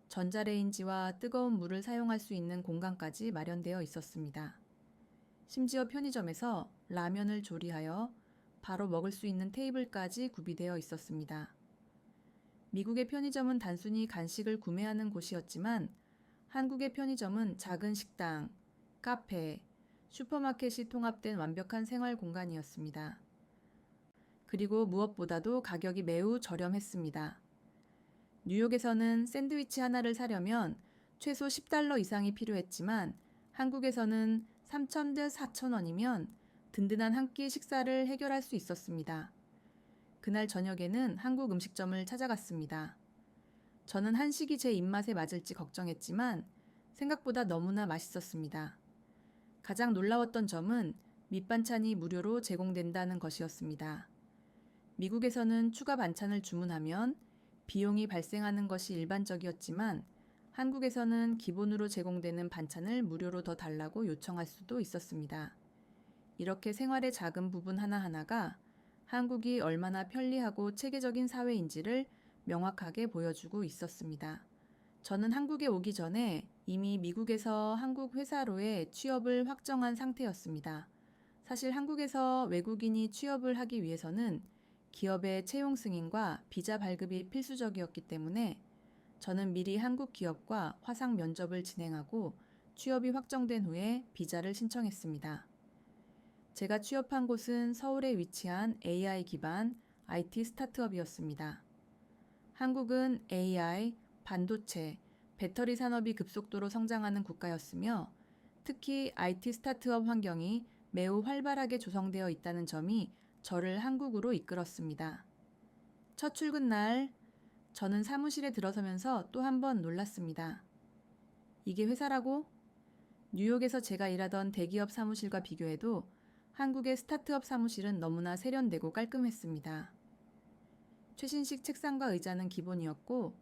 전자레인지와 뜨거운 물을 사용할 수 있는 공간까지 마련되어 있었습니다. 심지어 편의점에서 라면을 조리하여 바로 먹을 수 있는 테이블까지 구비되어 있었습니다. 미국의 편의점은 단순히 간식을 구매하는 곳이었지만 한국의 편의점은 작은 식당, 카페, 슈퍼마켓이 통합된 완벽한 생활 공간이었습니다. 그리고 무엇보다도 가격이 매우 저렴했습니다. 뉴욕에서는 샌드위치 하나를 사려면 최소 $10 이상이 필요했지만 한국에서는 3,000대 4,000원이면 든든한 한 끼 식사를 해결할 수 있었습니다. 그날 저녁에는 한국 음식점을 찾아갔습니다. 저는 한식이 제 입맛에 맞을지 걱정했지만 생각보다 너무나 맛있었습니다. 가장 놀라웠던 점은 밑반찬이 무료로 제공된다는 것이었습니다. 미국에서는 추가 반찬을 주문하면 비용이 발생하는 것이 일반적이었지만 한국에서는 기본으로 제공되는 반찬을 무료로 더 달라고 요청할 수도 있었습니다. 이렇게 생활의 작은 부분 하나하나가 한국이 얼마나 편리하고 체계적인 사회인지를 명확하게 보여주고 있었습니다. 저는 한국에 오기 전에 이미 미국에서 한국 회사로의 취업을 확정한 상태였습니다. 사실 한국에서 외국인이 취업을 하기 위해서는 기업의 채용 승인과 비자 발급이 필수적이었기 때문에 저는 미리 한국 기업과 화상 면접을 진행하고 취업이 확정된 후에 비자를 신청했습니다. 제가 취업한 곳은 서울에 위치한 AI 기반 IT 스타트업이었습니다. 한국은 AI, 반도체, 배터리 산업이 급속도로 성장하는 국가였으며 특히 IT 스타트업 환경이 매우 활발하게 조성되어 있다는 점이 저를 한국으로 이끌었습니다. 첫 출근 날 저는 사무실에 들어서면서 또 한 번 놀랐습니다. 이게 회사라고? 뉴욕에서 제가 일하던 대기업 사무실과 비교해도 한국의 스타트업 사무실은 너무나 세련되고 깔끔했습니다. 최신식 책상과 의자는 기본이었고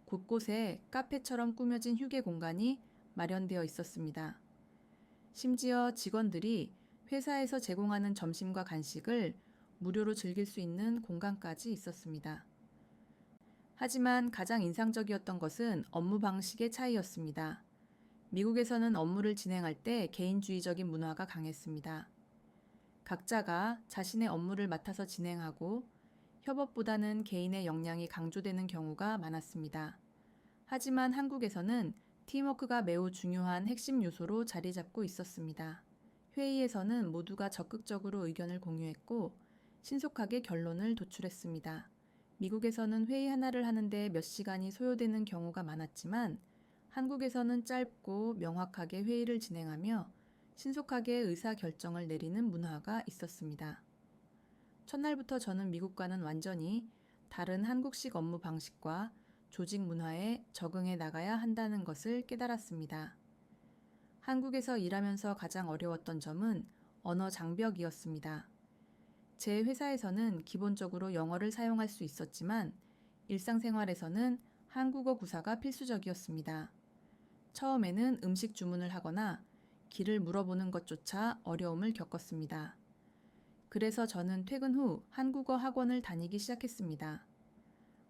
곳곳에 카페처럼 꾸며진 휴게 공간이 마련되어 있었습니다. 심지어 직원들이 회사에서 제공하는 점심과 간식을 무료로 즐길 수 있는 공간까지 있었습니다. 하지만 가장 인상적이었던 것은 업무 방식의 차이였습니다. 미국에서는 업무를 진행할 때 개인주의적인 문화가 강했습니다. 각자가 자신의 업무를 맡아서 진행하고 협업보다는 개인의 역량이 강조되는 경우가 많았습니다. 하지만 한국에서는 팀워크가 매우 중요한 핵심 요소로 자리 잡고 있었습니다. 회의에서는 모두가 적극적으로 의견을 공유했고 신속하게 결론을 도출했습니다. 미국에서는 회의 하나를 하는데 몇 시간이 소요되는 경우가 많았지만 한국에서는 짧고 명확하게 회의를 진행하며 신속하게 의사결정을 내리는 문화가 있었습니다. 첫날부터 저는 미국과는 완전히 다른 한국식 업무 방식과 조직 문화에 적응해 나가야 한다는 것을 깨달았습니다. 한국에서 일하면서 가장 어려웠던 점은 언어 장벽이었습니다. 제 회사에서는 기본적으로 영어를 사용할 수 있었지만 일상생활에서는 한국어 구사가 필수적이었습니다. 처음에는 음식 주문을 하거나 길을 물어보는 것조차 어려움을 겪었습니다. 그래서 저는 퇴근 후 한국어 학원을 다니기 시작했습니다.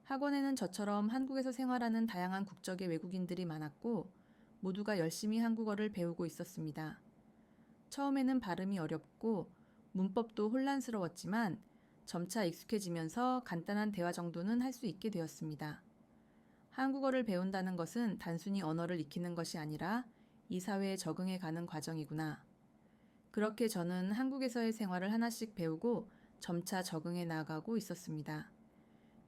학원에는 저처럼 한국에서 생활하는 다양한 국적의 외국인들이 많았고 모두가 열심히 한국어를 배우고 있었습니다. 처음에는 발음이 어렵고 문법도 혼란스러웠지만 점차 익숙해지면서 간단한 대화 정도는 할 수 있게 되었습니다. 한국어를 배운다는 것은 단순히 언어를 익히는 것이 아니라 이 사회에 적응해 가는 과정이구나. 그렇게 저는 한국에서의 생활을 하나씩 배우고 점차 적응해 나아가고 있었습니다.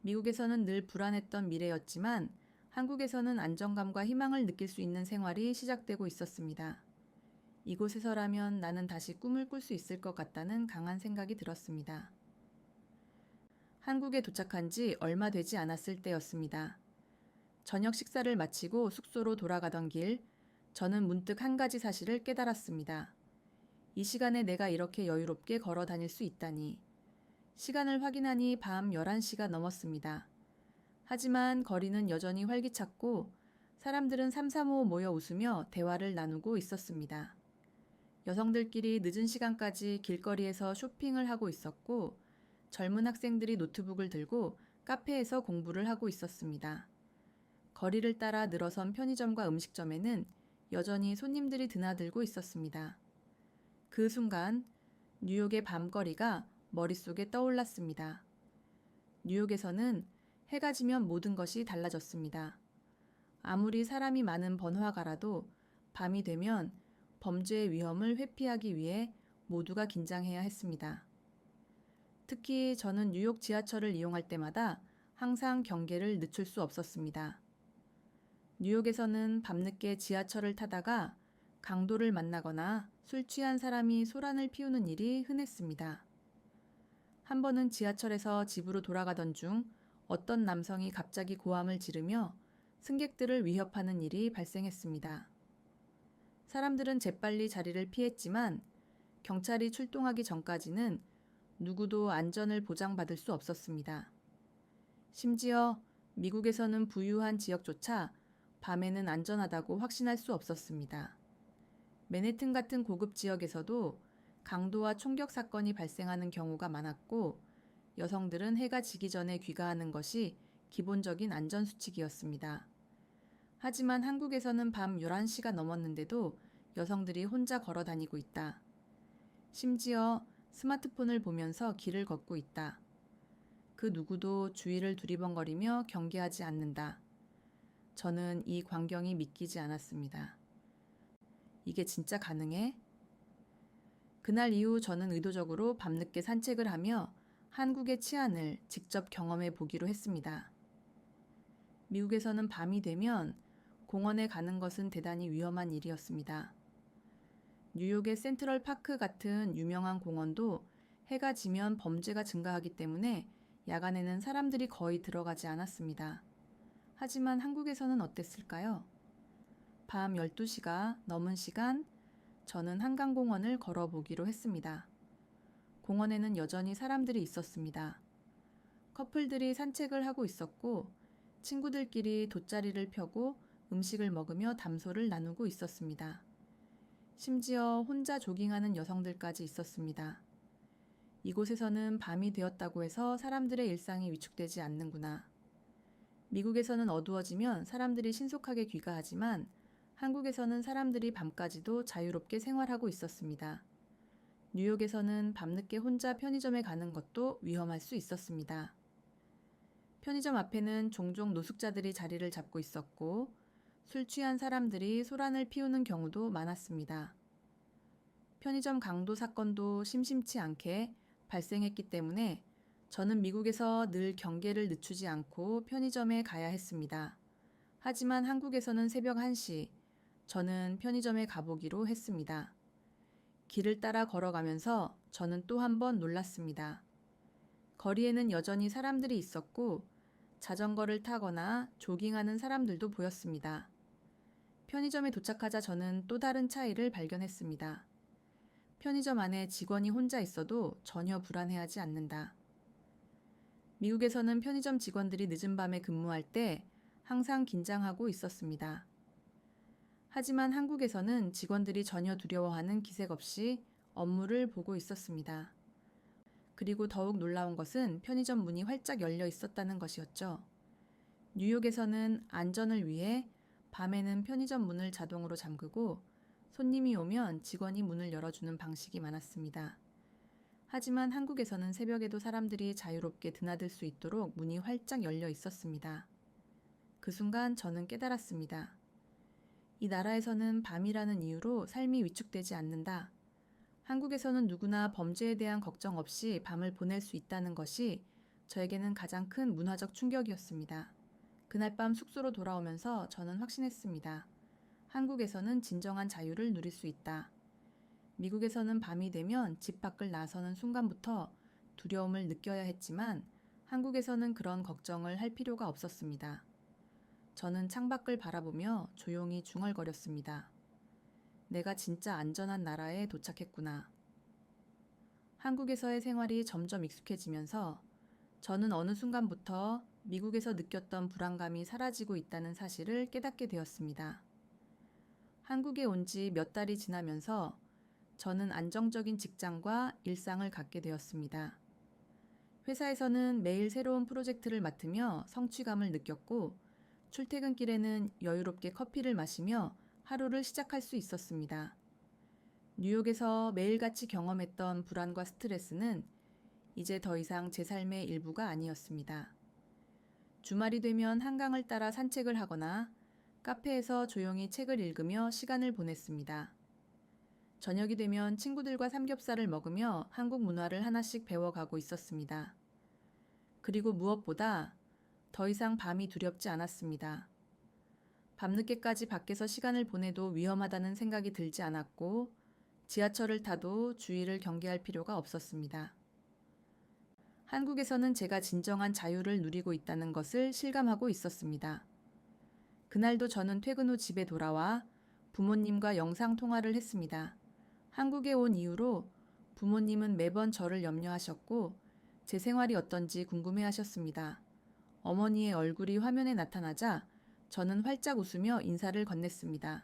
미국에서는 늘 불안했던 미래였지만 한국에서는 안정감과 희망을 느낄 수 있는 생활이 시작되고 있었습니다. 이곳에서라면 나는 다시 꿈을 꿀 수 있을 것 같다는 강한 생각이 들었습니다. 한국에 도착한 지 얼마 되지 않았을 때였습니다. 저녁 식사를 마치고 숙소로 돌아가던 길, 저는 문득 한 가지 사실을 깨달았습니다. 이 시간에 내가 이렇게 여유롭게 걸어 다닐 수 있다니. 시간을 확인하니 밤 11시가 넘었습니다. 하지만 거리는 여전히 활기찼고 사람들은 삼삼오오 모여 웃으며 대화를 나누고 있었습니다. 여성들끼리 늦은 시간까지 길거리에서 쇼핑을 하고 있었고 젊은 학생들이 노트북을 들고 카페에서 공부를 하고 있었습니다. 거리를 따라 늘어선 편의점과 음식점에는 여전히 손님들이 드나들고 있었습니다. 그 순간 뉴욕의 밤거리가 머릿속에 떠올랐습니다. 뉴욕에서는 해가 지면 모든 것이 달라졌습니다. 아무리 사람이 많은 번화가라도 밤이 되면 범죄의 위험을 회피하기 위해 모두가 긴장해야 했습니다. 특히 저는 뉴욕 지하철을 이용할 때마다 항상 경계를 늦출 수 없었습니다. 뉴욕에서는 밤늦게 지하철을 타다가 강도를 만나거나 술 취한 사람이 소란을 피우는 일이 흔했습니다. 한 번은 지하철에서 집으로 돌아가던 중 어떤 남성이 갑자기 고함을 지르며 승객들을 위협하는 일이 발생했습니다. 사람들은 재빨리 자리를 피했지만 경찰이 출동하기 전까지는 누구도 안전을 보장받을 수 없었습니다. 심지어 미국에서는 부유한 지역조차 밤에는 안전하다고 확신할 수 없었습니다. 맨해튼 같은 고급 지역에서도 강도와 총격 사건이 발생하는 경우가 많았고 여성들은 해가 지기 전에 귀가하는 것이 기본적인 안전수칙이었습니다. 하지만 한국에서는 밤 11시가 넘었는데도 여성들이 혼자 걸어 다니고 있다. 심지어 스마트폰을 보면서 길을 걷고 있다. 그 누구도 주위를 두리번거리며 경계하지 않는다. 저는 이 광경이 믿기지 않았습니다. 이게 진짜 가능해? 그날 이후 저는 의도적으로 밤늦게 산책을 하며 한국의 치안을 직접 경험해 보기로 했습니다. 미국에서는 밤이 되면 공원에 가는 것은 대단히 위험한 일이었습니다. 뉴욕의 센트럴 파크 같은 유명한 공원도 해가 지면 범죄가 증가하기 때문에 야간에는 사람들이 거의 들어가지 않았습니다. 하지만 한국에서는 어땠을까요? 밤 12시가 넘은 시간, 저는 한강공원을 걸어보기로 했습니다. 공원에는 여전히 사람들이 있었습니다. 커플들이 산책을 하고 있었고 친구들끼리 돗자리를 펴고 음식을 먹으며 담소를 나누고 있었습니다. 심지어 혼자 조깅하는 여성들까지 있었습니다. 이곳에서는 밤이 되었다고 해서 사람들의 일상이 위축되지 않는구나. 미국에서는 어두워지면 사람들이 신속하게 귀가하지만 한국에서는 사람들이 밤까지도 자유롭게 생활하고 있었습니다. 뉴욕에서는 밤늦게 혼자 편의점에 가는 것도 위험할 수 있었습니다. 편의점 앞에는 종종 노숙자들이 자리를 잡고 있었고 술 취한 사람들이 소란을 피우는 경우도 많았습니다. 편의점 강도 사건도 심심치 않게 발생했기 때문에 저는 미국에서 늘 경계를 늦추지 않고 편의점에 가야 했습니다. 하지만 한국에서는 새벽 1시, 저는 편의점에 가보기로 했습니다. 길을 따라 걸어가면서 저는 또 한 번 놀랐습니다. 거리에는 여전히 사람들이 있었고 자전거를 타거나 조깅하는 사람들도 보였습니다. 편의점에 도착하자 저는 또 다른 차이를 발견했습니다. 편의점 안에 직원이 혼자 있어도 전혀 불안해하지 않는다. 미국에서는 편의점 직원들이 늦은 밤에 근무할 때 항상 긴장하고 있었습니다. 하지만 한국에서는 직원들이 전혀 두려워하는 기색 없이 업무를 보고 있었습니다. 그리고 더욱 놀라운 것은 편의점 문이 활짝 열려 있었다는 것이었죠. 뉴욕에서는 안전을 위해 밤에는 편의점 문을 자동으로 잠그고 손님이 오면 직원이 문을 열어주는 방식이 많았습니다. 하지만 한국에서는 새벽에도 사람들이 자유롭게 드나들 수 있도록 문이 활짝 열려 있었습니다. 그 순간 저는 깨달았습니다. 이 나라에서는 밤이라는 이유로 삶이 위축되지 않는다. 한국에서는 누구나 범죄에 대한 걱정 없이 밤을 보낼 수 있다는 것이 저에게는 가장 큰 문화적 충격이었습니다. 그날 밤 숙소로 돌아오면서 저는 확신했습니다. 한국에서는 진정한 자유를 누릴 수 있다. 미국에서는 밤이 되면 집 밖을 나서는 순간부터 두려움을 느껴야 했지만 한국에서는 그런 걱정을 할 필요가 없었습니다. 저는 창밖을 바라보며 조용히 중얼거렸습니다. 내가 진짜 안전한 나라에 도착했구나. 한국에서의 생활이 점점 익숙해지면서 저는 어느 순간부터 미국에서 느꼈던 불안감이 사라지고 있다는 사실을 깨닫게 되었습니다. 한국에 온 지 몇 달이 지나면서 저는 안정적인 직장과 일상을 갖게 되었습니다. 회사에서는 매일 새로운 프로젝트를 맡으며 성취감을 느꼈고 출퇴근길에는 여유롭게 커피를 마시며 하루를 시작할 수 있었습니다. 뉴욕에서 매일같이 경험했던 불안과 스트레스는 이제 더 이상 제 삶의 일부가 아니었습니다. 주말이 되면 한강을 따라 산책을 하거나 카페에서 조용히 책을 읽으며 시간을 보냈습니다. 저녁이 되면 친구들과 삼겹살을 먹으며 한국 문화를 하나씩 배워가고 있었습니다. 그리고 무엇보다 더 이상 밤이 두렵지 않았습니다. 밤늦게까지 밖에서 시간을 보내도 위험하다는 생각이 들지 않았고 지하철을 타도 주의를 경계할 필요가 없었습니다. 한국에서는 제가 진정한 자유를 누리고 있다는 것을 실감하고 있었습니다. 그날도 저는 퇴근 후 집에 돌아와 부모님과 영상통화를 했습니다. 한국에 온 이후로 부모님은 매번 저를 염려하셨고 제 생활이 어떤지 궁금해하셨습니다. 어머니의 얼굴이 화면에 나타나자 저는 활짝 웃으며 인사를 건넸습니다.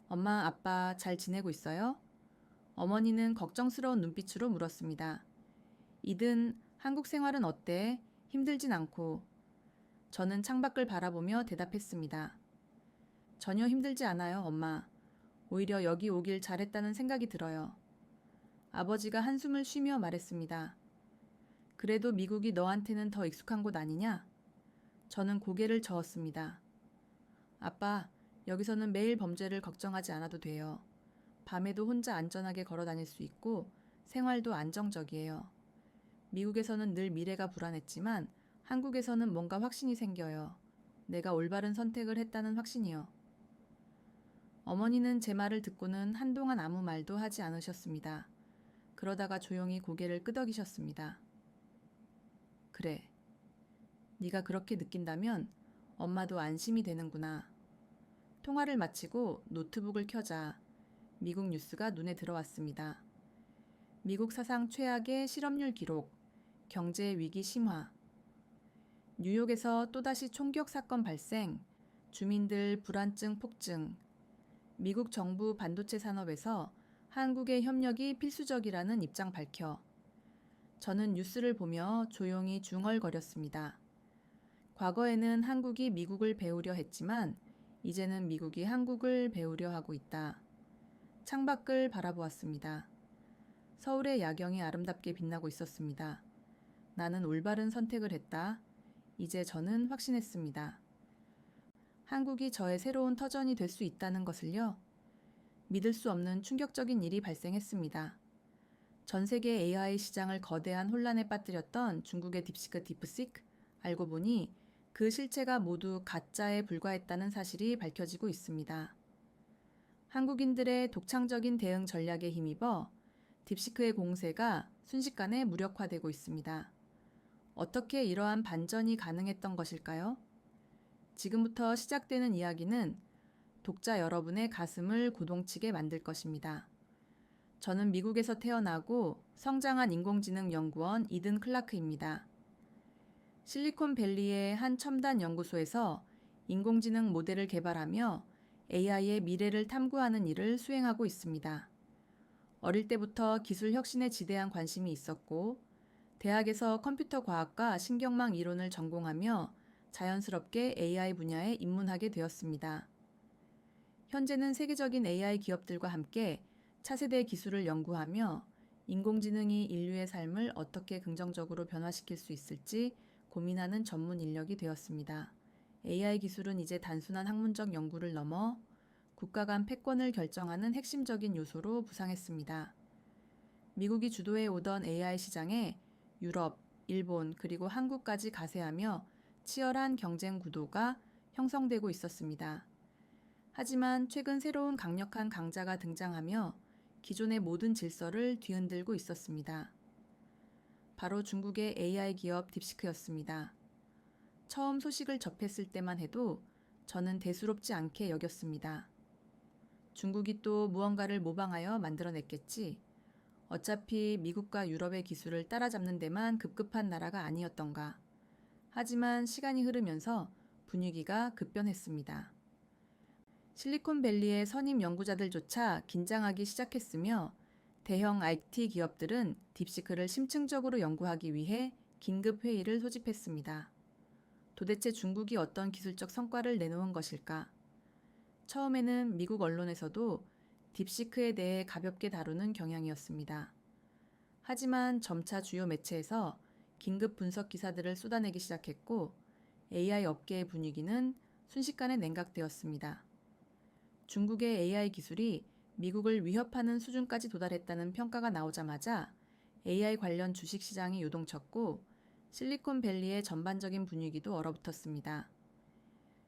엄마, 아빠 잘 지내고 있어요? 어머니는 걱정스러운 눈빛으로 물었습니다. 이든 한국 생활은 어때? 힘들진 않고. 저는 창밖을 바라보며 대답했습니다. 전혀 힘들지 않아요, 엄마. 오히려 여기 오길 잘했다는 생각이 들어요. 아버지가 한숨을 쉬며 말했습니다. 그래도 미국이 너한테는 더 익숙한 곳 아니냐? 저는 고개를 저었습니다. 아빠, 여기서는 매일 범죄를 걱정하지 않아도 돼요. 밤에도 혼자 안전하게 걸어 다닐 수 있고 생활도 안정적이에요. 미국에서는 늘 미래가 불안했지만 한국에서는 뭔가 확신이 생겨요. 내가 올바른 선택을 했다는 확신이요. 어머니는 제 말을 듣고는 한동안 아무 말도 하지 않으셨습니다. 그러다가 조용히 고개를 끄덕이셨습니다. 그래. 네가 그렇게 느낀다면 엄마도 안심이 되는구나. 통화를 마치고 노트북을 켜자 미국 뉴스가 눈에 들어왔습니다. 미국 사상 최악의 실업률 기록, 경제 위기 심화. 뉴욕에서 또다시 총격 사건 발생, 주민들 불안증 폭증. 미국 정부 반도체 산업에서 한국의 협력이 필수적이라는 입장 밝혀. 저는 뉴스를 보며 조용히 중얼거렸습니다. 과거에는 한국이 미국을 배우려 했지만 이제는 미국이 한국을 배우려 하고 있다. 창밖을 바라보았습니다. 서울의 야경이 아름답게 빛나고 있었습니다. 나는 올바른 선택을 했다. 이제 저는 확신했습니다. 한국이 저의 새로운 터전이 될 수 있다는 것을요. 믿을 수 없는 충격적인 일이 발생했습니다. 전 세계 AI 시장을 거대한 혼란에 빠뜨렸던 중국의 딥시크, 알고 보니 그 실체가 모두 가짜에 불과했다는 사실이 밝혀지고 있습니다. 한국인들의 독창적인 대응 전략에 힘입어 딥시크의 공세가 순식간에 무력화되고 있습니다. 어떻게 이러한 반전이 가능했던 것일까요? 지금부터 시작되는 이야기는 독자 여러분의 가슴을 고동치게 만들 것입니다. 저는 미국에서 태어나고 성장한 인공지능 연구원 이든 클라크입니다. 실리콘밸리의 한 첨단 연구소에서 인공지능 모델을 개발하며 AI의 미래를 탐구하는 일을 수행하고 있습니다. 어릴 때부터 기술 혁신에 지대한 관심이 있었고 대학에서 컴퓨터 과학과 신경망 이론을 전공하며 자연스럽게 AI 분야에 입문하게 되었습니다. 현재는 세계적인 AI 기업들과 함께 차세대 기술을 연구하며 인공지능이 인류의 삶을 어떻게 긍정적으로 변화시킬 수 있을지 고민하는 전문 인력이 되었습니다. AI 기술은 이제 단순한 학문적 연구를 넘어 국가 간 패권을 결정하는 핵심적인 요소로 부상했습니다. 미국이 주도해 오던 AI 시장에 유럽, 일본, 그리고 한국까지 가세하며 치열한 경쟁 구도가 형성되고 있었습니다. 하지만 최근 새로운 강력한 강자가 등장하며 기존의 모든 질서를 뒤흔들고 있었습니다. 바로 중국의 AI 기업 딥시크였습니다. 처음 소식을 접했을 때만 해도 저는 대수롭지 않게 여겼습니다. 중국이 또 무언가를 모방하여 만들어냈겠지. 어차피 미국과 유럽의 기술을 따라잡는 데만 급급한 나라가 아니었던가. 하지만 시간이 흐르면서 분위기가 급변했습니다. 실리콘밸리의 선임 연구자들조차 긴장하기 시작했으며 대형 IT 기업들은 딥시크를 심층적으로 연구하기 위해 긴급 회의를 소집했습니다. 도대체 중국이 어떤 기술적 성과를 내놓은 것일까? 처음에는 미국 언론에서도 딥시크에 대해 가볍게 다루는 경향이었습니다. 하지만 점차 주요 매체에서 긴급 분석 기사들을 쏟아내기 시작했고 AI 업계의 분위기는 순식간에 냉각되었습니다. 중국의 AI 기술이 미국을 위협하는 수준까지 도달했다는 평가가 나오자마자 AI 관련 주식시장이 요동쳤고 실리콘밸리의 전반적인 분위기도 얼어붙었습니다.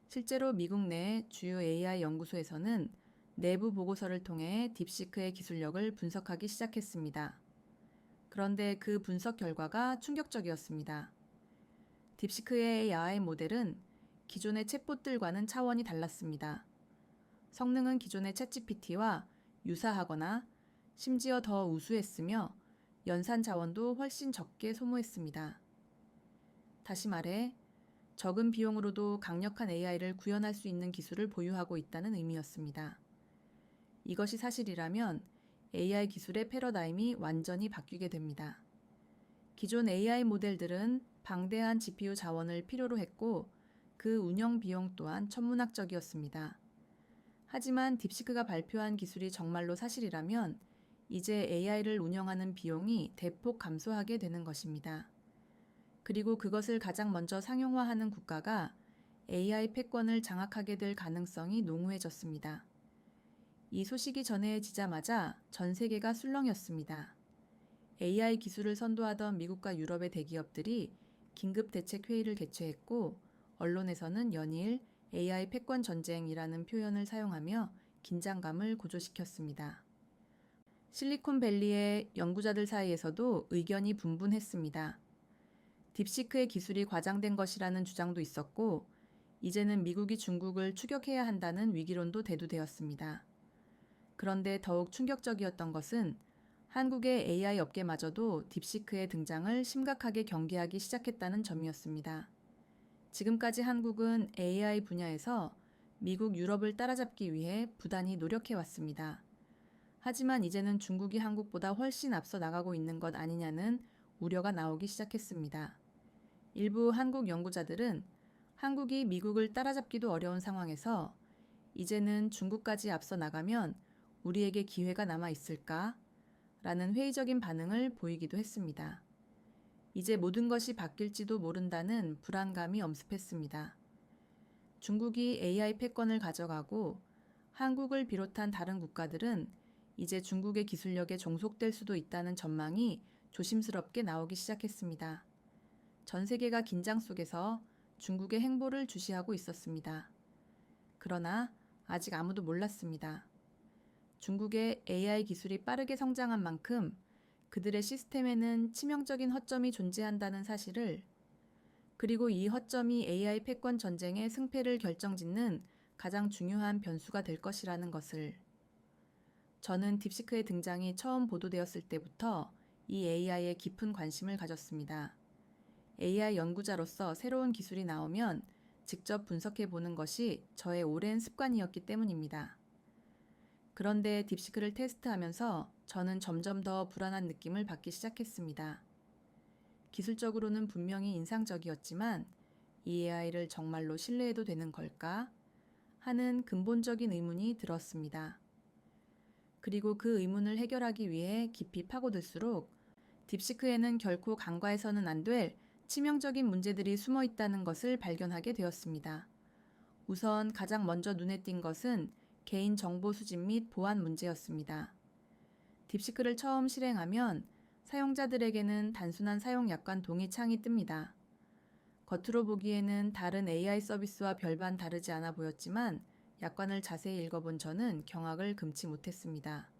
실제로 미국 내 주요 AI 연구소에서는 내부 보고서를 통해 딥시크의 기술력을 분석하기 시작했습니다. 그런데 그 분석 결과가 충격적이었습니다. 딥시크의 AI 모델은 기존의 챗봇들과는 차원이 달랐습니다. 성능은 기존의 챗GPT와 유사하거나 심지어 더 우수했으며 연산 자원도 훨씬 적게 소모했습니다. 다시 말해, 적은 비용으로도 강력한 AI를 구현할 수 있는 기술을 보유하고 있다는 의미였습니다. 이것이 사실이라면 AI 기술의 패러다임이 완전히 바뀌게 됩니다. 기존 AI 모델들은 방대한 GPU 자원을 필요로 했고 그 운영 비용 또한 천문학적이었습니다. 하지만 딥시크가 발표한 기술이 정말로 사실이라면 이제 AI를 운영하는 비용이 대폭 감소하게 되는 것입니다. 그리고 그것을 가장 먼저 상용화하는 국가가 AI 패권을 장악하게 될 가능성이 농후해졌습니다. 이 소식이 전해지자마자 전 세계가 술렁였습니다. AI 기술을 선도하던 미국과 유럽의 대기업들이 긴급 대책 회의를 개최했고 언론에서는 연일 AI 패권 전쟁이라는 표현을 사용하며 긴장감을 고조시켰습니다. 실리콘밸리의 연구자들 사이에서도 의견이 분분했습니다. 딥시크의 기술이 과장된 것이라는 주장도 있었고 이제는 미국이 중국을 추격해야 한다는 위기론도 대두되었습니다. 그런데 더욱 충격적이었던 것은 한국의 AI 업계마저도 딥시크의 등장을 심각하게 경계하기 시작했다는 점이었습니다. 지금까지 한국은 AI 분야에서 미국, 유럽을 따라잡기 위해 부단히 노력해왔습니다. 하지만 이제는 중국이 한국보다 훨씬 앞서 나가고 있는 것 아니냐는 우려가 나오기 시작했습니다. 일부 한국 연구자들은 한국이 미국을 따라잡기도 어려운 상황에서 이제는 중국까지 앞서 나가면 우리에게 기회가 남아 있을까? 라는 회의적인 반응을 보이기도 했습니다. 이제 모든 것이 바뀔지도 모른다는 불안감이 엄습했습니다. 중국이 AI 패권을 가져가고 한국을 비롯한 다른 국가들은 이제 중국의 기술력에 종속될 수도 있다는 전망이 조심스럽게 나오기 시작했습니다. 전 세계가 긴장 속에서 중국의 행보를 주시하고 있었습니다. 그러나 아직 아무도 몰랐습니다. 중국의 AI 기술이 빠르게 성장한 만큼 그들의 시스템에는 치명적인 허점이 존재한다는 사실을, 그리고 이 허점이 AI 패권 전쟁의 승패를 결정짓는 가장 중요한 변수가 될 것이라는 것을. 저는 딥시크의 등장이 처음 보도되었을 때부터 이 AI에 깊은 관심을 가졌습니다. AI 연구자로서 새로운 기술이 나오면 직접 분석해 보는 것이 저의 오랜 습관이었기 때문입니다. 그런데 딥시크를 테스트하면서 저는 점점 더 불안한 느낌을 받기 시작했습니다. 기술적으로는 분명히 인상적이었지만 이 AI를 정말로 신뢰해도 되는 걸까? 하는 근본적인 의문이 들었습니다. 그리고 그 의문을 해결하기 위해 깊이 파고들수록 딥시크에는 결코 간과해서는 안 될 치명적인 문제들이 숨어 있다는 것을 발견하게 되었습니다. 우선 가장 먼저 눈에 띈 것은 개인 정보 수집 및 보안 문제였습니다. 딥시크를 처음 실행하면 사용자들에게는 단순한 사용 약관 동의 창이 뜹니다. 겉으로 보기에는 다른 AI 서비스와 별반 다르지 않아 보였지만 약관을 자세히 읽어본 저는 경악을 금치 못했습니다.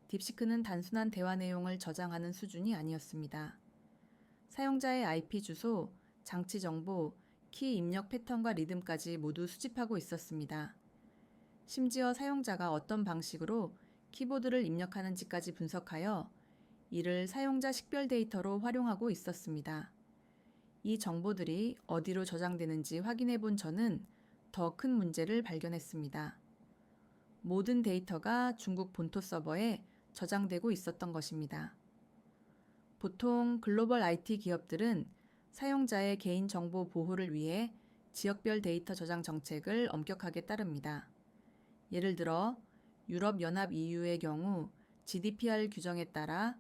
딥시크는 단순한 대화 내용을 저장하는 수준이 아니었습니다. 사용자의 IP 주소, 장치 정보, 키 입력 패턴과 리듬까지 모두 수집하고 있었습니다. 심지어 사용자가 어떤 방식으로 키보드를 입력하는지까지 분석하여 이를 사용자 식별 데이터로 활용하고 있었습니다. 이 정보들이 어디로 저장되는지 확인해 본 저는 더 큰 문제를 발견했습니다. 모든 데이터가 중국 본토 서버에 저장되고 있었던 것입니다. 보통 글로벌 IT 기업들은 사용자의 개인정보 보호를 위해 지역별 데이터 저장 정책을 엄격하게 따릅니다. 예를 들어 유럽연합 EU의 경우 GDPR 규정에 따라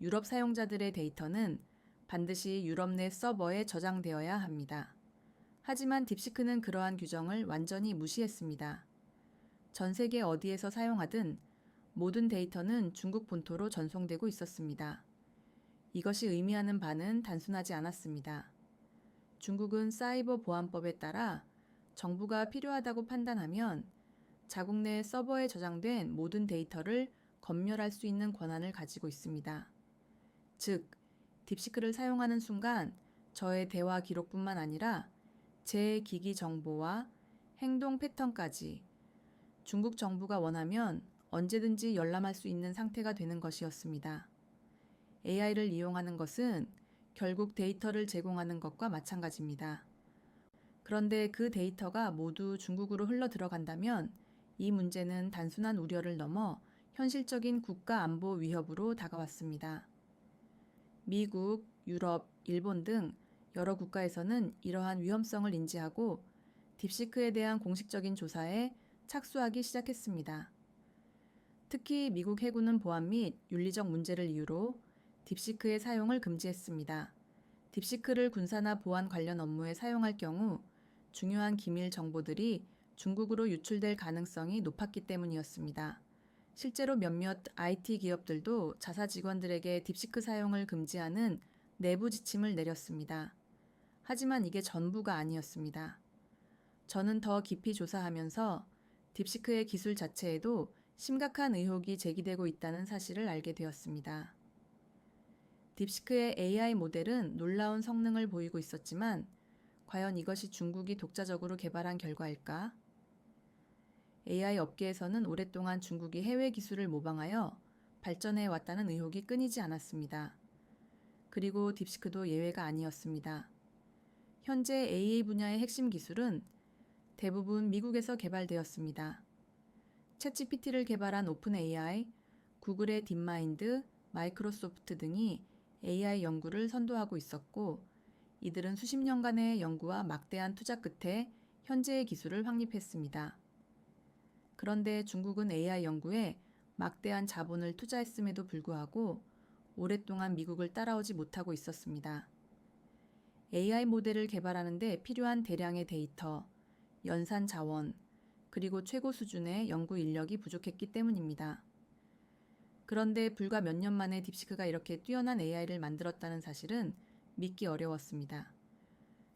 유럽 사용자들의 데이터는 반드시 유럽 내 서버에 저장되어야 합니다. 하지만 딥시크는 그러한 규정을 완전히 무시했습니다. 전 세계 어디에서 사용하든 모든 데이터는 중국 본토로 전송되고 있었습니다. 이것이 의미하는 바는 단순하지 않았습니다. 중국은 사이버 보안법에 따라 정부가 필요하다고 판단하면 자국 내 서버에 저장된 모든 데이터를 검열할 수 있는 권한을 가지고 있습니다. 즉, 딥시크를 사용하는 순간 저의 대화 기록뿐만 아니라 제 기기 정보와 행동 패턴까지 중국 정부가 원하면 언제든지 열람할 수 있는 상태가 되는 것이었습니다. AI를 이용하는 것은 결국 데이터를 제공하는 것과 마찬가지입니다. 그런데 그 데이터가 모두 중국으로 흘러 들어간다면 이 문제는 단순한 우려를 넘어 현실적인 국가 안보 위협으로 다가왔습니다. 미국, 유럽, 일본 등 여러 국가에서는 이러한 위험성을 인지하고 딥시크에 대한 공식적인 조사에 착수하기 시작했습니다. 특히 미국 해군은 보안 및 윤리적 문제를 이유로 딥시크의 사용을 금지했습니다. 딥시크를 군사나 보안 관련 업무에 사용할 경우 중요한 기밀 정보들이 중국으로 유출될 가능성이 높았기 때문이었습니다. 실제로 몇몇 IT 기업들도 자사 직원들에게 딥시크 사용을 금지하는 내부 지침을 내렸습니다. 하지만 이게 전부가 아니었습니다. 저는 더 깊이 조사하면서 딥시크의 기술 자체에도 심각한 의혹이 제기되고 있다는 사실을 알게 되었습니다. 딥시크의 AI 모델은 놀라운 성능을 보이고 있었지만 과연 이것이 중국이 독자적으로 개발한 결과일까? AI 업계에서는 오랫동안 중국이 해외 기술을 모방하여 발전해 왔다는 의혹이 끊이지 않았습니다. 그리고 딥시크도 예외가 아니었습니다. 현재 AI 분야의 핵심 기술은 대부분 미국에서 개발되었습니다. 챗GPT를 개발한 오픈AI, 구글의 딥마인드, 마이크로소프트 등이 AI 연구를 선도하고 있었고, 이들은 수십 년간의 연구와 막대한 투자 끝에 현재의 기술을 확립했습니다. 그런데 중국은 AI 연구에 막대한 자본을 투자했음에도 불구하고 오랫동안 미국을 따라오지 못하고 있었습니다. AI 모델을 개발하는 데 필요한 대량의 데이터, 연산 자원, 그리고 최고 수준의 연구 인력이 부족했기 때문입니다. 그런데 불과 몇 년 만에 딥시크가 이렇게 뛰어난 AI를 만들었다는 사실은 믿기 어려웠습니다.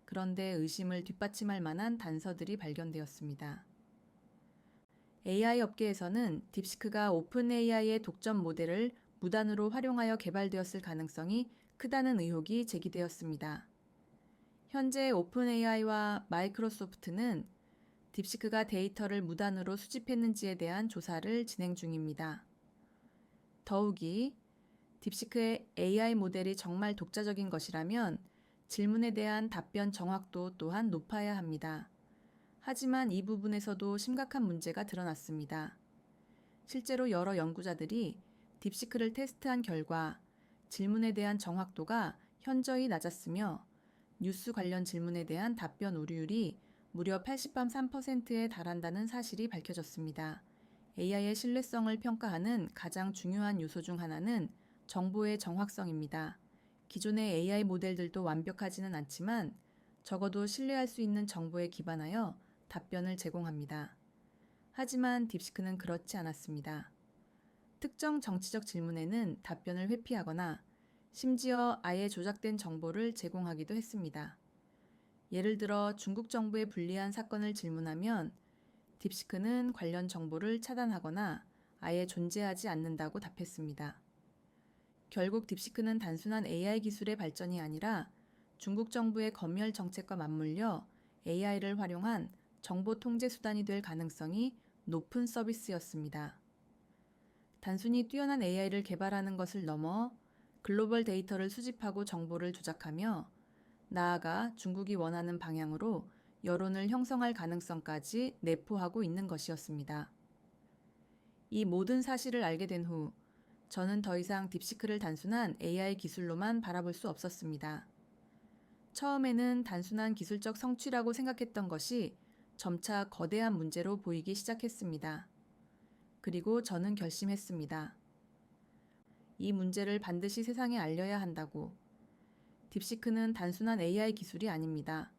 그런데 의심을 뒷받침할 만한 단서들이 발견되었습니다. AI 업계에서는 딥시크가 오픈 AI의 독점 모델을 무단으로 활용하여 개발되었을 가능성이 크다는 의혹이 제기되었습니다. 현재 오픈 AI와 마이크로소프트는 딥시크가 데이터를 무단으로 수집했는지에 대한 조사를 진행 중입니다. 더욱이 딥시크의 AI 모델이 정말 독자적인 것이라면 질문에 대한 답변 정확도 또한 높아야 합니다. 하지만 이 부분에서도 심각한 문제가 드러났습니다. 실제로 여러 연구자들이 딥시크를 테스트한 결과 질문에 대한 정확도가 현저히 낮았으며 뉴스 관련 질문에 대한 답변 오류율이 무려 83%에 달한다는 사실이 밝혀졌습니다. AI의 신뢰성을 평가하는 가장 중요한 요소 중 하나는 정보의 정확성입니다. 기존의 AI 모델들도 완벽하지는 않지만 적어도 신뢰할 수 있는 정보에 기반하여 답변을 제공합니다. 하지만 딥시크는 그렇지 않았습니다. 특정 정치적 질문에는 답변을 회피하거나 심지어 아예 조작된 정보를 제공하기도 했습니다. 예를 들어 중국 정부의 불리한 사건을 질문하면 딥시크는 관련 정보를 차단하거나 아예 존재하지 않는다고 답했습니다. 결국 딥시크는 단순한 AI 기술의 발전이 아니라 중국 정부의 검열 정책과 맞물려 AI를 활용한 정보 통제 수단이 될 가능성이 높은 서비스였습니다. 단순히 뛰어난 AI를 개발하는 것을 넘어 글로벌 데이터를 수집하고 정보를 조작하며 나아가 중국이 원하는 방향으로 여론을 형성할 가능성까지 내포하고 있는 것이었습니다. 이 모든 사실을 알게 된 후 저는 더 이상 딥시크를 단순한 AI 기술로만 바라볼 수 없었습니다. 처음에는 단순한 기술적 성취라고 생각했던 것이 점차 거대한 문제로 보이기 시작했습니다. 그리고 저는 결심했습니다. 이 문제를 반드시 세상에 알려야 한다고. 딥시크는 단순한 AI 기술이 아닙니다.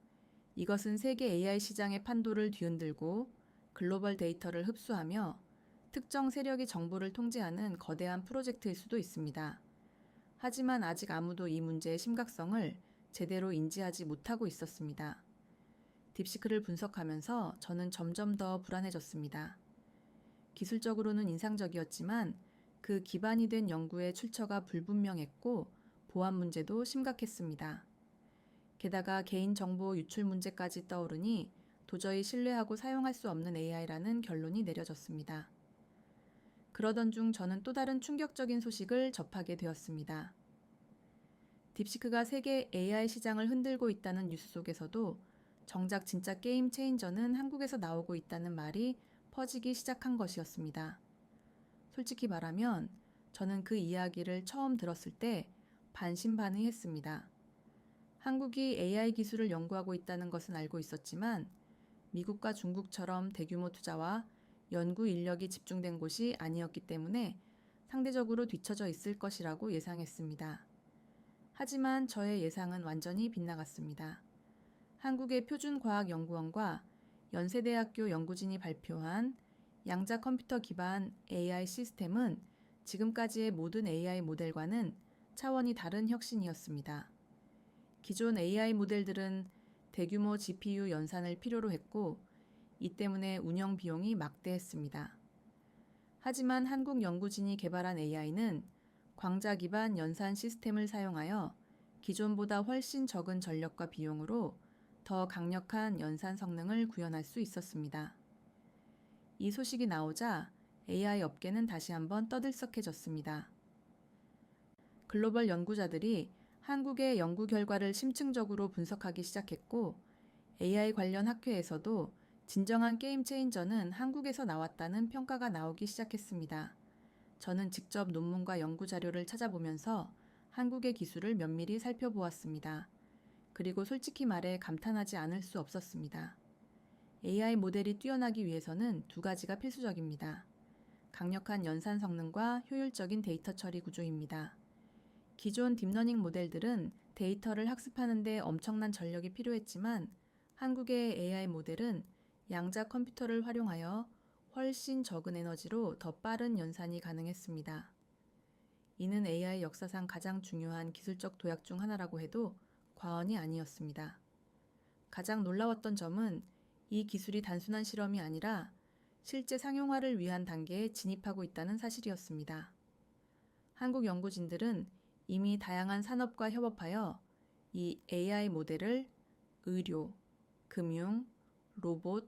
이것은 세계 AI 시장의 판도를 뒤흔들고 글로벌 데이터를 흡수하며 특정 세력이 정보를 통제하는 거대한 프로젝트일 수도 있습니다. 하지만 아직 아무도 이 문제의 심각성을 제대로 인지하지 못하고 있었습니다. 딥시크를 분석하면서 저는 점점 더 불안해졌습니다. 기술적으로는 인상적이었지만 그 기반이 된 연구의 출처가 불분명했고 보안 문제도 심각했습니다. 게다가 개인정보 유출 문제까지 떠오르니 도저히 신뢰하고 사용할 수 없는 AI라는 결론이 내려졌습니다. 그러던 중 저는 또 다른 충격적인 소식을 접하게 되었습니다. 딥시크가 세계 AI 시장을 흔들고 있다는 뉴스 속에서도 정작 진짜 게임 체인저는 한국에서 나오고 있다는 말이 퍼지기 시작한 것이었습니다. 솔직히 말하면 저는 그 이야기를 처음 들었을 때 반신반의했습니다. 한국이 AI 기술을 연구하고 있다는 것은 알고 있었지만 미국과 중국처럼 대규모 투자와 연구 인력이 집중된 곳이 아니었기 때문에 상대적으로 뒤처져 있을 것이라고 예상했습니다. 하지만 저의 예상은 완전히 빗나갔습니다. 한국의 표준과학연구원과 연세대학교 연구진이 발표한 양자 컴퓨터 기반 AI 시스템은 지금까지의 모든 AI 모델과는 차원이 다른 혁신이었습니다. 기존 AI 모델들은 대규모 GPU 연산을 필요로 했고 이 때문에 운영 비용이 막대했습니다. 하지만 한국 연구진이 개발한 AI는 광자 기반 연산 시스템을 사용하여 기존보다 훨씬 적은 전력과 비용으로 더 강력한 연산 성능을 구현할 수 있었습니다. 이 소식이 나오자 AI 업계는 다시 한번 떠들썩해졌습니다. 글로벌 연구자들이 한국의 연구 결과를 심층적으로 분석하기 시작했고 AI 관련 학회에서도 진정한 게임 체인저는 한국에서 나왔다는 평가가 나오기 시작했습니다. 저는 직접 논문과 연구 자료를 찾아보면서 한국의 기술을 면밀히 살펴보았습니다. 그리고 솔직히 말해 감탄하지 않을 수 없었습니다. AI 모델이 뛰어나기 위해서는 두 가지가 필수적입니다. 강력한 연산 성능과 효율적인 데이터 처리 구조입니다. 기존 딥러닝 모델들은 데이터를 학습하는 데 엄청난 전력이 필요했지만 한국의 AI 모델은 양자 컴퓨터를 활용하여 훨씬 적은 에너지로 더 빠른 연산이 가능했습니다. 이는 AI 역사상 가장 중요한 기술적 도약 중 하나라고 해도 과언이 아니었습니다. 가장 놀라웠던 점은 이 기술이 단순한 실험이 아니라 실제 상용화를 위한 단계에 진입하고 있다는 사실이었습니다. 한국 연구진들은 이미 다양한 산업과 협업하여 이 AI 모델을 의료, 금융, 로봇,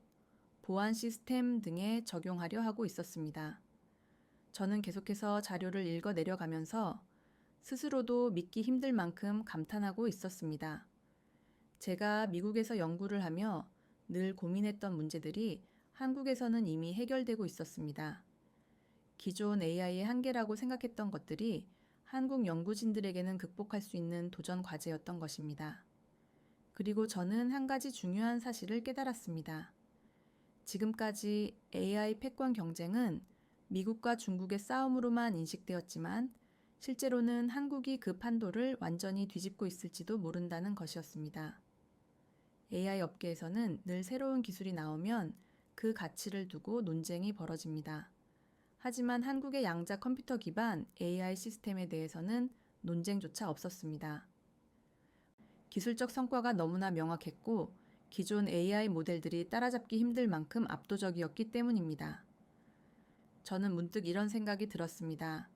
보안 시스템 등에 적용하려 하고 있었습니다. 저는 계속해서 자료를 읽어 내려가면서 스스로도 믿기 힘들 만큼 감탄하고 있었습니다. 제가 미국에서 연구를 하며 늘 고민했던 문제들이 한국에서는 이미 해결되고 있었습니다. 기존 AI의 한계라고 생각했던 것들이 한국 연구진들에게는 극복할 수 있는 도전 과제였던 것입니다. 그리고 저는 한 가지 중요한 사실을 깨달았습니다. 지금까지 AI 패권 경쟁은 미국과 중국의 싸움으로만 인식되었지만 실제로는 한국이 그 판도를 완전히 뒤집고 있을지도 모른다는 것이었습니다. AI 업계에서는 늘 새로운 기술이 나오면 그 가치를 두고 논쟁이 벌어집니다. 하지만 한국의 양자 컴퓨터 기반 AI 시스템에 대해서는 논쟁조차 없었습니다. 기술적 성과가 너무나 명확했고 기존 AI 모델들이 따라잡기 힘들 만큼 압도적이었기 때문입니다. 저는 문득 이런 생각이 들었습니다.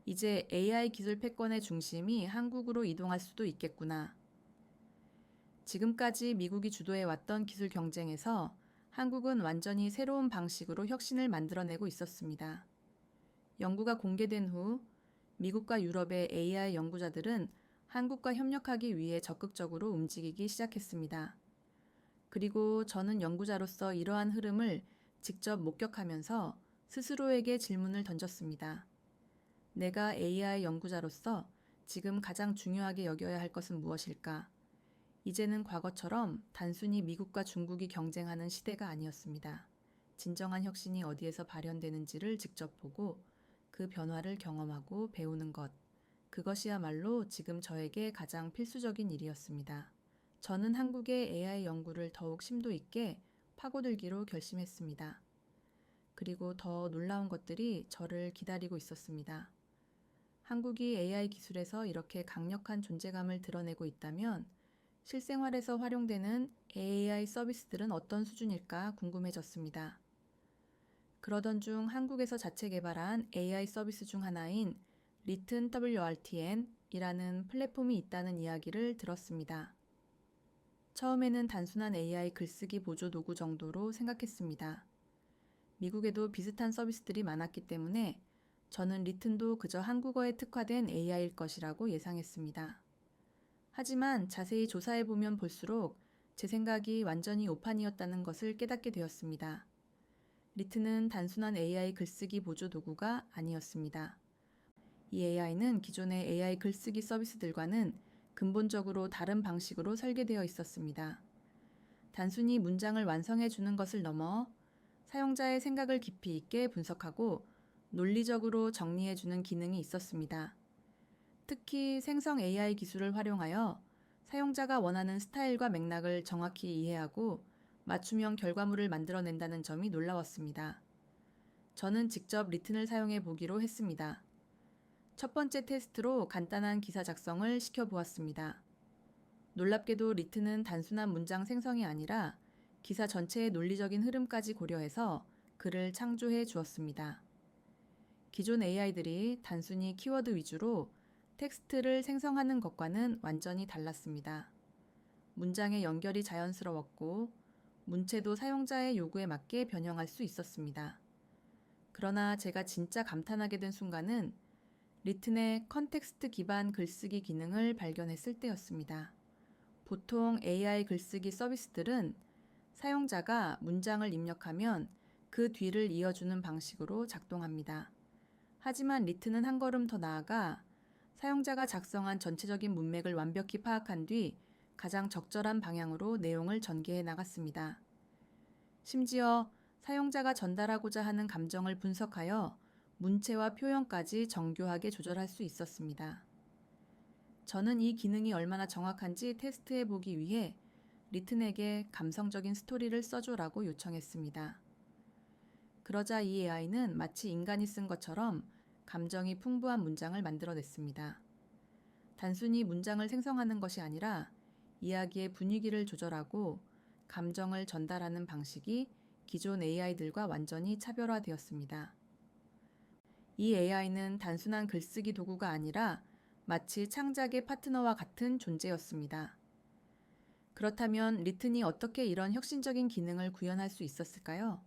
이제 AI 기술 패권의 중심이 한국으로 이동할 수도 있겠구나. 지금까지 미국이 주도해왔던 기술 경쟁에서 한국은 완전히 새로운 방식으로 혁신을 만들어내고 있었습니다. 연구가 공개된 후 미국과 유럽의 AI 연구자들은 한국과 협력하기 위해 적극적으로 움직이기 시작했습니다. 그리고 저는 연구자로서 이러한 흐름을 직접 목격하면서 스스로에게 질문을 던졌습니다. 내가 AI 연구자로서 지금 가장 중요하게 여겨야 할 것은 무엇일까? 이제는 과거처럼 단순히 미국과 중국이 경쟁하는 시대가 아니었습니다. 진정한 혁신이 어디에서 발현되는지를 직접 보고 그 변화를 경험하고 배우는 것, 그것이야말로 지금 저에게 가장 필수적인 일이었습니다. 저는 한국의 AI 연구를 더욱 심도 있게 파고들기로 결심했습니다. 그리고 더 놀라운 것들이 저를 기다리고 있었습니다. 한국이 AI 기술에서 이렇게 강력한 존재감을 드러내고 있다면 실생활에서 활용되는 AI 서비스들은 어떤 수준일까 궁금해졌습니다. 그러던 중 한국에서 자체 개발한 AI 서비스 중 하나인 리튼 WRTN이라는 플랫폼이 있다는 이야기를 들었습니다. 처음에는 단순한 AI 글쓰기 보조 도구 정도로 생각했습니다. 미국에도 비슷한 서비스들이 많았기 때문에 저는 리튼도 그저 한국어에 특화된 AI일 것이라고 예상했습니다. 하지만 자세히 조사해보면 볼수록 제 생각이 완전히 오판이었다는 것을 깨닫게 되었습니다. 리튼은 단순한 AI 글쓰기 보조 도구가 아니었습니다. 이 AI는 기존의 AI 글쓰기 서비스들과는 근본적으로 다른 방식으로 설계되어 있었습니다. 단순히 문장을 완성해 주는 것을 넘어 사용자의 생각을 깊이 있게 분석하고 논리적으로 정리해 주는 기능이 있었습니다. 특히 생성 AI 기술을 활용하여 사용자가 원하는 스타일과 맥락을 정확히 이해하고 맞춤형 결과물을 만들어낸다는 점이 놀라웠습니다. 저는 직접 리튼을 사용해 보기로 했습니다. 첫 번째 테스트로 간단한 기사 작성을 시켜보았습니다. 놀랍게도 리튼은 단순한 문장 생성이 아니라 기사 전체의 논리적인 흐름까지 고려해서 글을 창조해 주었습니다. 기존 AI들이 단순히 키워드 위주로 텍스트를 생성하는 것과는 완전히 달랐습니다. 문장의 연결이 자연스러웠고 문체도 사용자의 요구에 맞게 변형할 수 있었습니다. 그러나 제가 진짜 감탄하게 된 순간은 리튼의 컨텍스트 기반 글쓰기 기능을 발견했을 때였습니다. 보통 AI 글쓰기 서비스들은 사용자가 문장을 입력하면 그 뒤를 이어주는 방식으로 작동합니다. 하지만 리튼은 한 걸음 더 나아가 사용자가 작성한 전체적인 문맥을 완벽히 파악한 뒤 가장 적절한 방향으로 내용을 전개해 나갔습니다. 심지어 사용자가 전달하고자 하는 감정을 분석하여 문체와 표현까지 정교하게 조절할 수 있었습니다. 저는 이 기능이 얼마나 정확한지 테스트해 보기 위해 리튼에게 감성적인 스토리를 써줘라고 요청했습니다. 그러자 이 AI는 마치 인간이 쓴 것처럼 감정이 풍부한 문장을 만들어냈습니다. 단순히 문장을 생성하는 것이 아니라 이야기의 분위기를 조절하고 감정을 전달하는 방식이 기존 AI들과 완전히 차별화되었습니다. 이 AI는 단순한 글쓰기 도구가 아니라 마치 창작의 파트너와 같은 존재였습니다. 그렇다면 리튼이 어떻게 이런 혁신적인 기능을 구현할 수 있었을까요?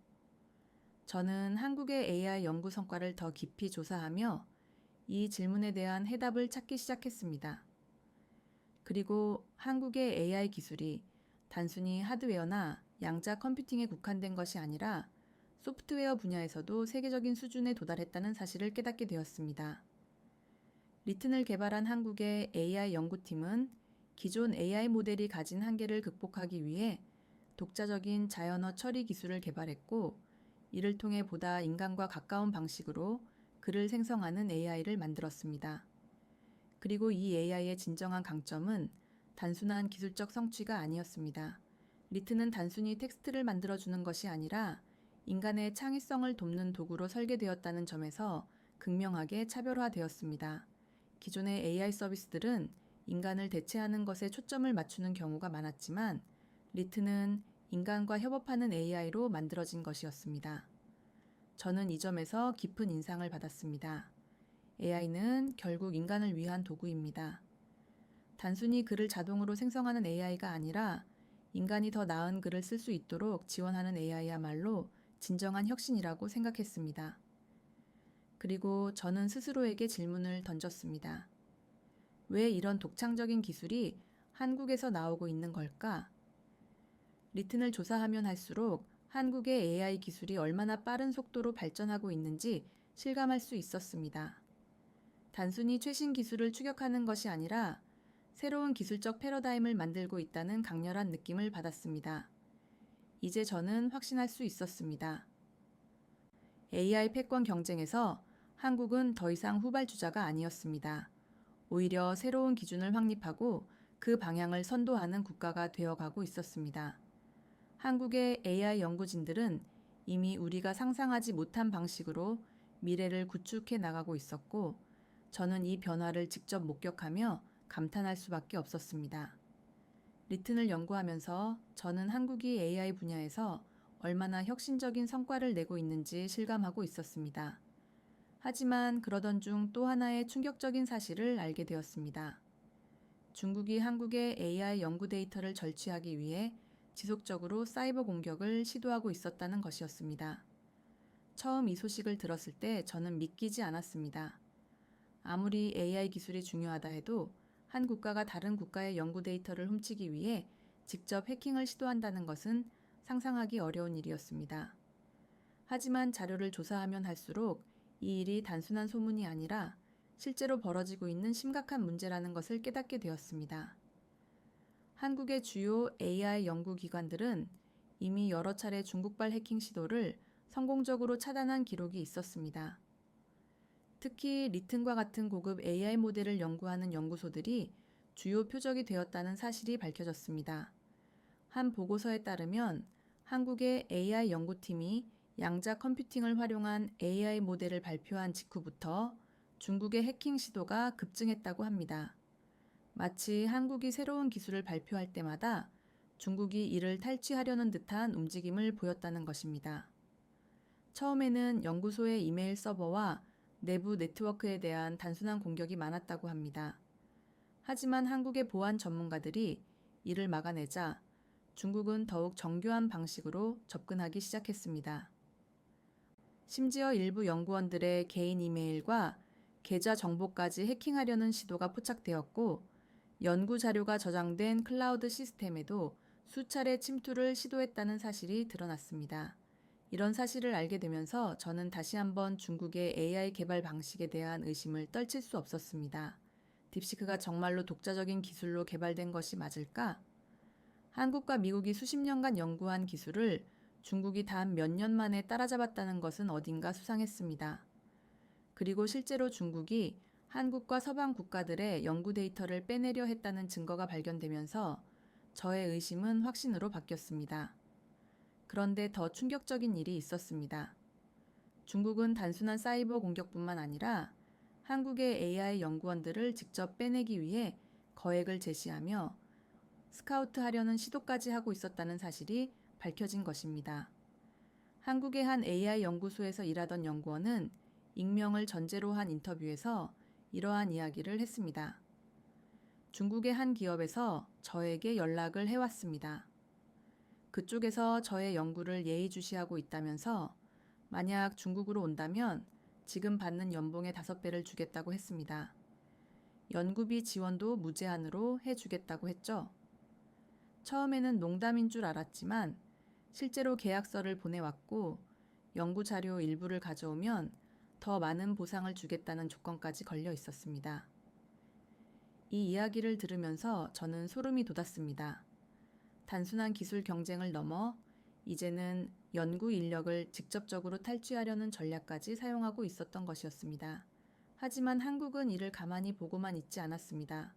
저는 한국의 AI 연구 성과를 더 깊이 조사하며 이 질문에 대한 해답을 찾기 시작했습니다. 그리고 한국의 AI 기술이 단순히 하드웨어나 양자 컴퓨팅에 국한된 것이 아니라 소프트웨어 분야에서도 세계적인 수준에 도달했다는 사실을 깨닫게 되었습니다. 리튼을 개발한 한국의 AI 연구팀은 기존 AI 모델이 가진 한계를 극복하기 위해 독자적인 자연어 처리 기술을 개발했고, 이를 통해 보다 인간과 가까운 방식으로 글을 생성하는 AI를 만들었습니다. 그리고 이 AI의 진정한 강점은 단순한 기술적 성취가 아니었습니다. 리튼은 단순히 텍스트를 만들어주는 것이 아니라 인간의 창의성을 돕는 도구로 설계되었다는 점에서 극명하게 차별화되었습니다. 기존의 AI 서비스들은 인간을 대체하는 것에 초점을 맞추는 경우가 많았지만 리튼은 인간과 협업하는 AI로 만들어진 것이었습니다. 저는 이 점에서 깊은 인상을 받았습니다. AI는 결국 인간을 위한 도구입니다. 단순히 글을 자동으로 생성하는 AI가 아니라 인간이 더 나은 글을 쓸 수 있도록 지원하는 AI야말로 진정한 혁신이라고 생각했습니다. 그리고 저는 스스로에게 질문을 던졌습니다. 왜 이런 독창적인 기술이 한국에서 나오고 있는 걸까? 리튼을 조사하면 할수록 한국의 AI 기술이 얼마나 빠른 속도로 발전하고 있는지 실감할 수 있었습니다. 단순히 최신 기술을 추격하는 것이 아니라 새로운 기술적 패러다임을 만들고 있다는 강렬한 느낌을 받았습니다. 이제 저는 확신할 수 있었습니다. AI 패권 경쟁에서 한국은 더 이상 후발주자가 아니었습니다. 오히려 새로운 기준을 확립하고 그 방향을 선도하는 국가가 되어가고 있었습니다. 한국의 AI 연구진들은 이미 우리가 상상하지 못한 방식으로 미래를 구축해 나가고 있었고, 저는 이 변화를 직접 목격하며 감탄할 수밖에 없었습니다. 리튼을 연구하면서 저는 한국이 AI 분야에서 얼마나 혁신적인 성과를 내고 있는지 실감하고 있었습니다. 하지만 그러던 중 또 하나의 충격적인 사실을 알게 되었습니다. 중국이 한국의 AI 연구 데이터를 절취하기 위해 지속적으로 사이버 공격을 시도하고 있었다는 것이었습니다. 처음 이 소식을 들었을 때 저는 믿기지 않았습니다. 아무리 AI 기술이 중요하다 해도 한 국가가 다른 국가의 연구 데이터를 훔치기 위해 직접 해킹을 시도한다는 것은 상상하기 어려운 일이었습니다. 하지만 자료를 조사하면 할수록 이 일이 단순한 소문이 아니라 실제로 벌어지고 있는 심각한 문제라는 것을 깨닫게 되었습니다. 한국의 주요 AI 연구기관들은 이미 여러 차례 중국발 해킹 시도를 성공적으로 차단한 기록이 있었습니다. 특히 리튼과 같은 고급 AI 모델을 연구하는 연구소들이 주요 표적이 되었다는 사실이 밝혀졌습니다. 한 보고서에 따르면 한국의 AI 연구팀이 양자 컴퓨팅을 활용한 AI 모델을 발표한 직후부터 중국의 해킹 시도가 급증했다고 합니다. 마치 한국이 새로운 기술을 발표할 때마다 중국이 이를 탈취하려는 듯한 움직임을 보였다는 것입니다. 처음에는 연구소의 이메일 서버와 내부 네트워크에 대한 단순한 공격이 많았다고 합니다. 하지만 한국의 보안 전문가들이 이를 막아내자 중국은 더욱 정교한 방식으로 접근하기 시작했습니다. 심지어 일부 연구원들의 개인 이메일과 계좌 정보까지 해킹하려는 시도가 포착되었고, 연구 자료가 저장된 클라우드 시스템에도 수차례 침투를 시도했다는 사실이 드러났습니다. 이런 사실을 알게 되면서 저는 다시 한번 중국의 AI 개발 방식에 대한 의심을 떨칠 수 없었습니다. 딥시크가 정말로 독자적인 기술로 개발된 것이 맞을까? 한국과 미국이 수십 년간 연구한 기술을 중국이 단 몇 년 만에 따라잡았다는 것은 어딘가 수상했습니다. 그리고 실제로 중국이 한국과 서방 국가들의 연구 데이터를 빼내려 했다는 증거가 발견되면서 저의 의심은 확신으로 바뀌었습니다. 그런데 더 충격적인 일이 있었습니다. 중국은 단순한 사이버 공격뿐만 아니라 한국의 AI 연구원들을 직접 빼내기 위해 거액을 제시하며 스카우트하려는 시도까지 하고 있었다는 사실이 밝혀진 것입니다. 한국의 한 AI 연구소에서 일하던 연구원은 익명을 전제로 한 인터뷰에서 이러한 이야기를 했습니다. 중국의 한 기업에서 저에게 연락을 해왔습니다. 그쪽에서 저의 연구를 예의주시하고 있다면서 만약 중국으로 온다면 지금 받는 연봉의 5배를 주겠다고 했습니다. 연구비 지원도 무제한으로 해주겠다고 했죠. 처음에는 농담인 줄 알았지만 실제로 계약서를 보내왔고 연구 자료 일부를 가져오면 더 많은 보상을 주겠다는 조건까지 걸려 있었습니다. 이 이야기를 들으면서 저는 소름이 돋았습니다. 단순한 기술 경쟁을 넘어 이제는 연구 인력을 직접적으로 탈취하려는 전략까지 사용하고 있었던 것이었습니다. 하지만 한국은 이를 가만히 보고만 있지 않았습니다.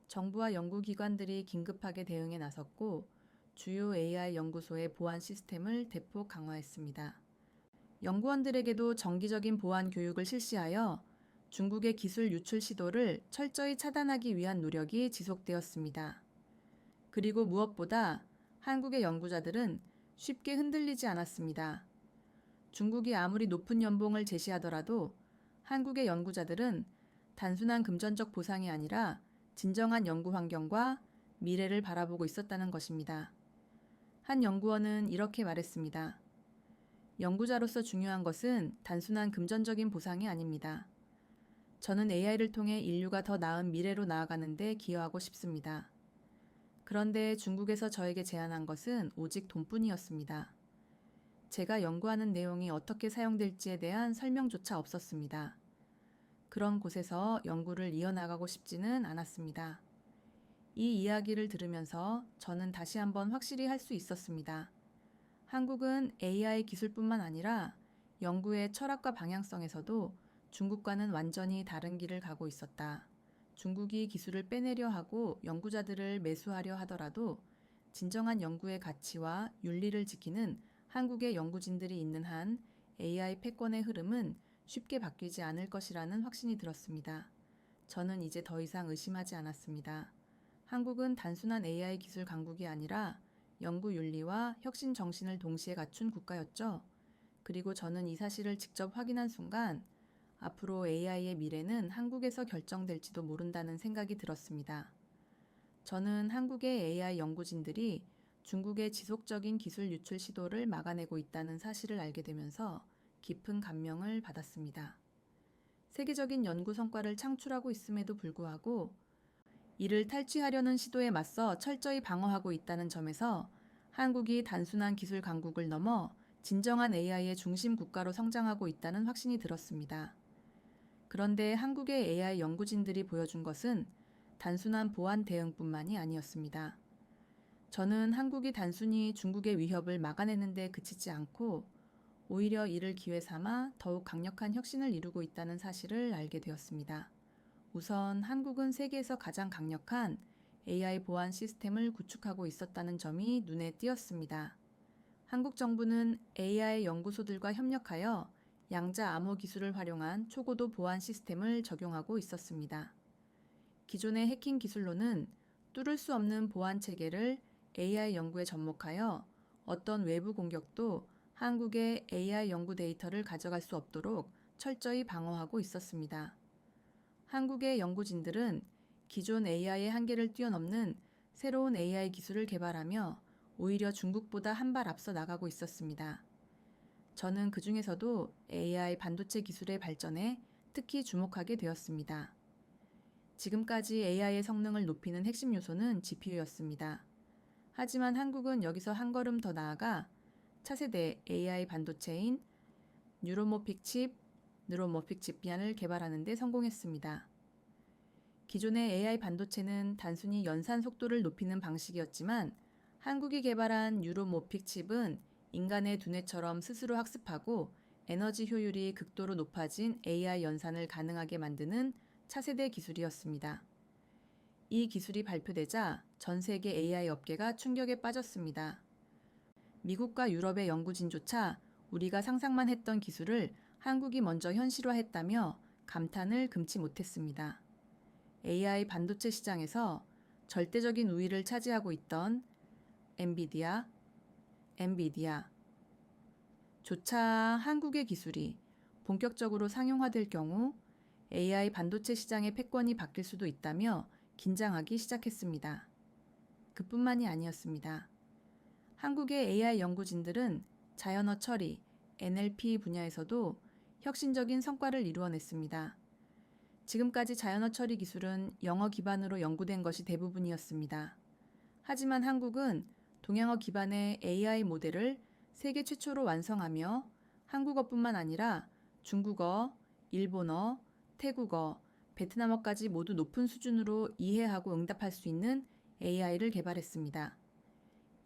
정부와 연구기관들이 긴급하게 대응에 나섰고 주요 AI 연구소의 보안 시스템을 대폭 강화했습니다. 연구원들에게도 정기적인 보안 교육을 실시하여 중국의 기술 유출 시도를 철저히 차단하기 위한 노력이 지속되었습니다. 그리고 무엇보다 한국의 연구자들은 쉽게 흔들리지 않았습니다. 중국이 아무리 높은 연봉을 제시하더라도 한국의 연구자들은 단순한 금전적 보상이 아니라 진정한 연구 환경과 미래를 바라보고 있었다는 것입니다. 한 연구원은 이렇게 말했습니다. 연구자로서 중요한 것은 단순한 금전적인 보상이 아닙니다. 저는 AI를 통해 인류가 더 나은 미래로 나아가는 데 기여하고 싶습니다. 그런데 중국에서 저에게 제안한 것은 오직 돈뿐이었습니다. 제가 연구하는 내용이 어떻게 사용될지에 대한 설명조차 없었습니다. 그런 곳에서 연구를 이어나가고 싶지는 않았습니다. 이 이야기를 들으면서 저는 다시 한번 확실히 할 수 있었습니다. 한국은 AI 기술뿐만 아니라 연구의 철학과 방향성에서도 중국과는 완전히 다른 길을 가고 있었다. 중국이 기술을 빼내려 하고 연구자들을 매수하려 하더라도 진정한 연구의 가치와 윤리를 지키는 한국의 연구진들이 있는 한 AI 패권의 흐름은 쉽게 바뀌지 않을 것이라는 확신이 들었습니다. 저는 이제 더 이상 의심하지 않았습니다. 한국은 단순한 AI 기술 강국이 아니라 연구 윤리와 혁신 정신을 동시에 갖춘 국가였죠. 그리고 저는 이 사실을 직접 확인한 순간 앞으로 AI의 미래는 한국에서 결정될지도 모른다는 생각이 들었습니다. 저는 한국의 AI 연구진들이 중국의 지속적인 기술 유출 시도를 막아내고 있다는 사실을 알게 되면서 깊은 감명을 받았습니다. 세계적인 연구 성과를 창출하고 있음에도 불구하고 이를 탈취하려는 시도에 맞서 철저히 방어하고 있다는 점에서 한국이 단순한 기술 강국을 넘어 진정한 AI의 중심 국가로 성장하고 있다는 확신이 들었습니다. 그런데 한국의 AI 연구진들이 보여준 것은 단순한 보안 대응뿐만이 아니었습니다. 저는 한국이 단순히 중국의 위협을 막아내는 데 그치지 않고 오히려 이를 기회 삼아 더욱 강력한 혁신을 이루고 있다는 사실을 알게 되었습니다. 우선 한국은 세계에서 가장 강력한 AI 보안 시스템을 구축하고 있었다는 점이 눈에 띄었습니다. 한국 정부는 AI 연구소들과 협력하여 양자 암호 기술을 활용한 초고도 보안 시스템을 적용하고 있었습니다. 기존의 해킹 기술로는 뚫을 수 없는 보안 체계를 AI 연구에 접목하여 어떤 외부 공격도 한국의 AI 연구 데이터를 가져갈 수 없도록 철저히 방어하고 있었습니다. 한국의 연구진들은 기존 AI의 한계를 뛰어넘는 새로운 AI 기술을 개발하며 오히려 중국보다 한 발 앞서 나가고 있었습니다. 저는 그 중에서도 AI 반도체 기술의 발전에 특히 주목하게 되었습니다. 지금까지 AI의 성능을 높이는 핵심 요소는 GPU였습니다. 하지만 한국은 여기서 한 걸음 더 나아가 차세대 AI 반도체인 뉴로모픽 칩 비안을 개발하는 데 성공했습니다. 기존의 AI 반도체는 단순히 연산 속도를 높이는 방식이었지만 한국이 개발한 뉴로모픽 칩은 인간의 두뇌처럼 스스로 학습하고 에너지 효율이 극도로 높아진 AI 연산을 가능하게 만드는 차세대 기술이었습니다. 이 기술이 발표되자 전 세계 AI 업계가 충격에 빠졌습니다. 미국과 유럽의 연구진조차 우리가 상상만 했던 기술을 한국이 먼저 현실화했다며 감탄을 금치 못했습니다. AI 반도체 시장에서 절대적인 우위를 차지하고 있던 엔비디아 조차 한국의 기술이 본격적으로 상용화될 경우 AI 반도체 시장의 패권이 바뀔 수도 있다며 긴장하기 시작했습니다. 그뿐만이 아니었습니다. 한국의 AI 연구진들은 자연어 처리, NLP 분야에서도 혁신적인 성과를 이루어냈습니다. 지금까지 자연어 처리 기술은 영어 기반으로 연구된 것이 대부분이었습니다. 하지만 한국은 동양어 기반의 AI 모델을 세계 최초로 완성하며 한국어뿐만 아니라 중국어, 일본어, 태국어, 베트남어까지 모두 높은 수준으로 이해하고 응답할 수 있는 AI를 개발했습니다.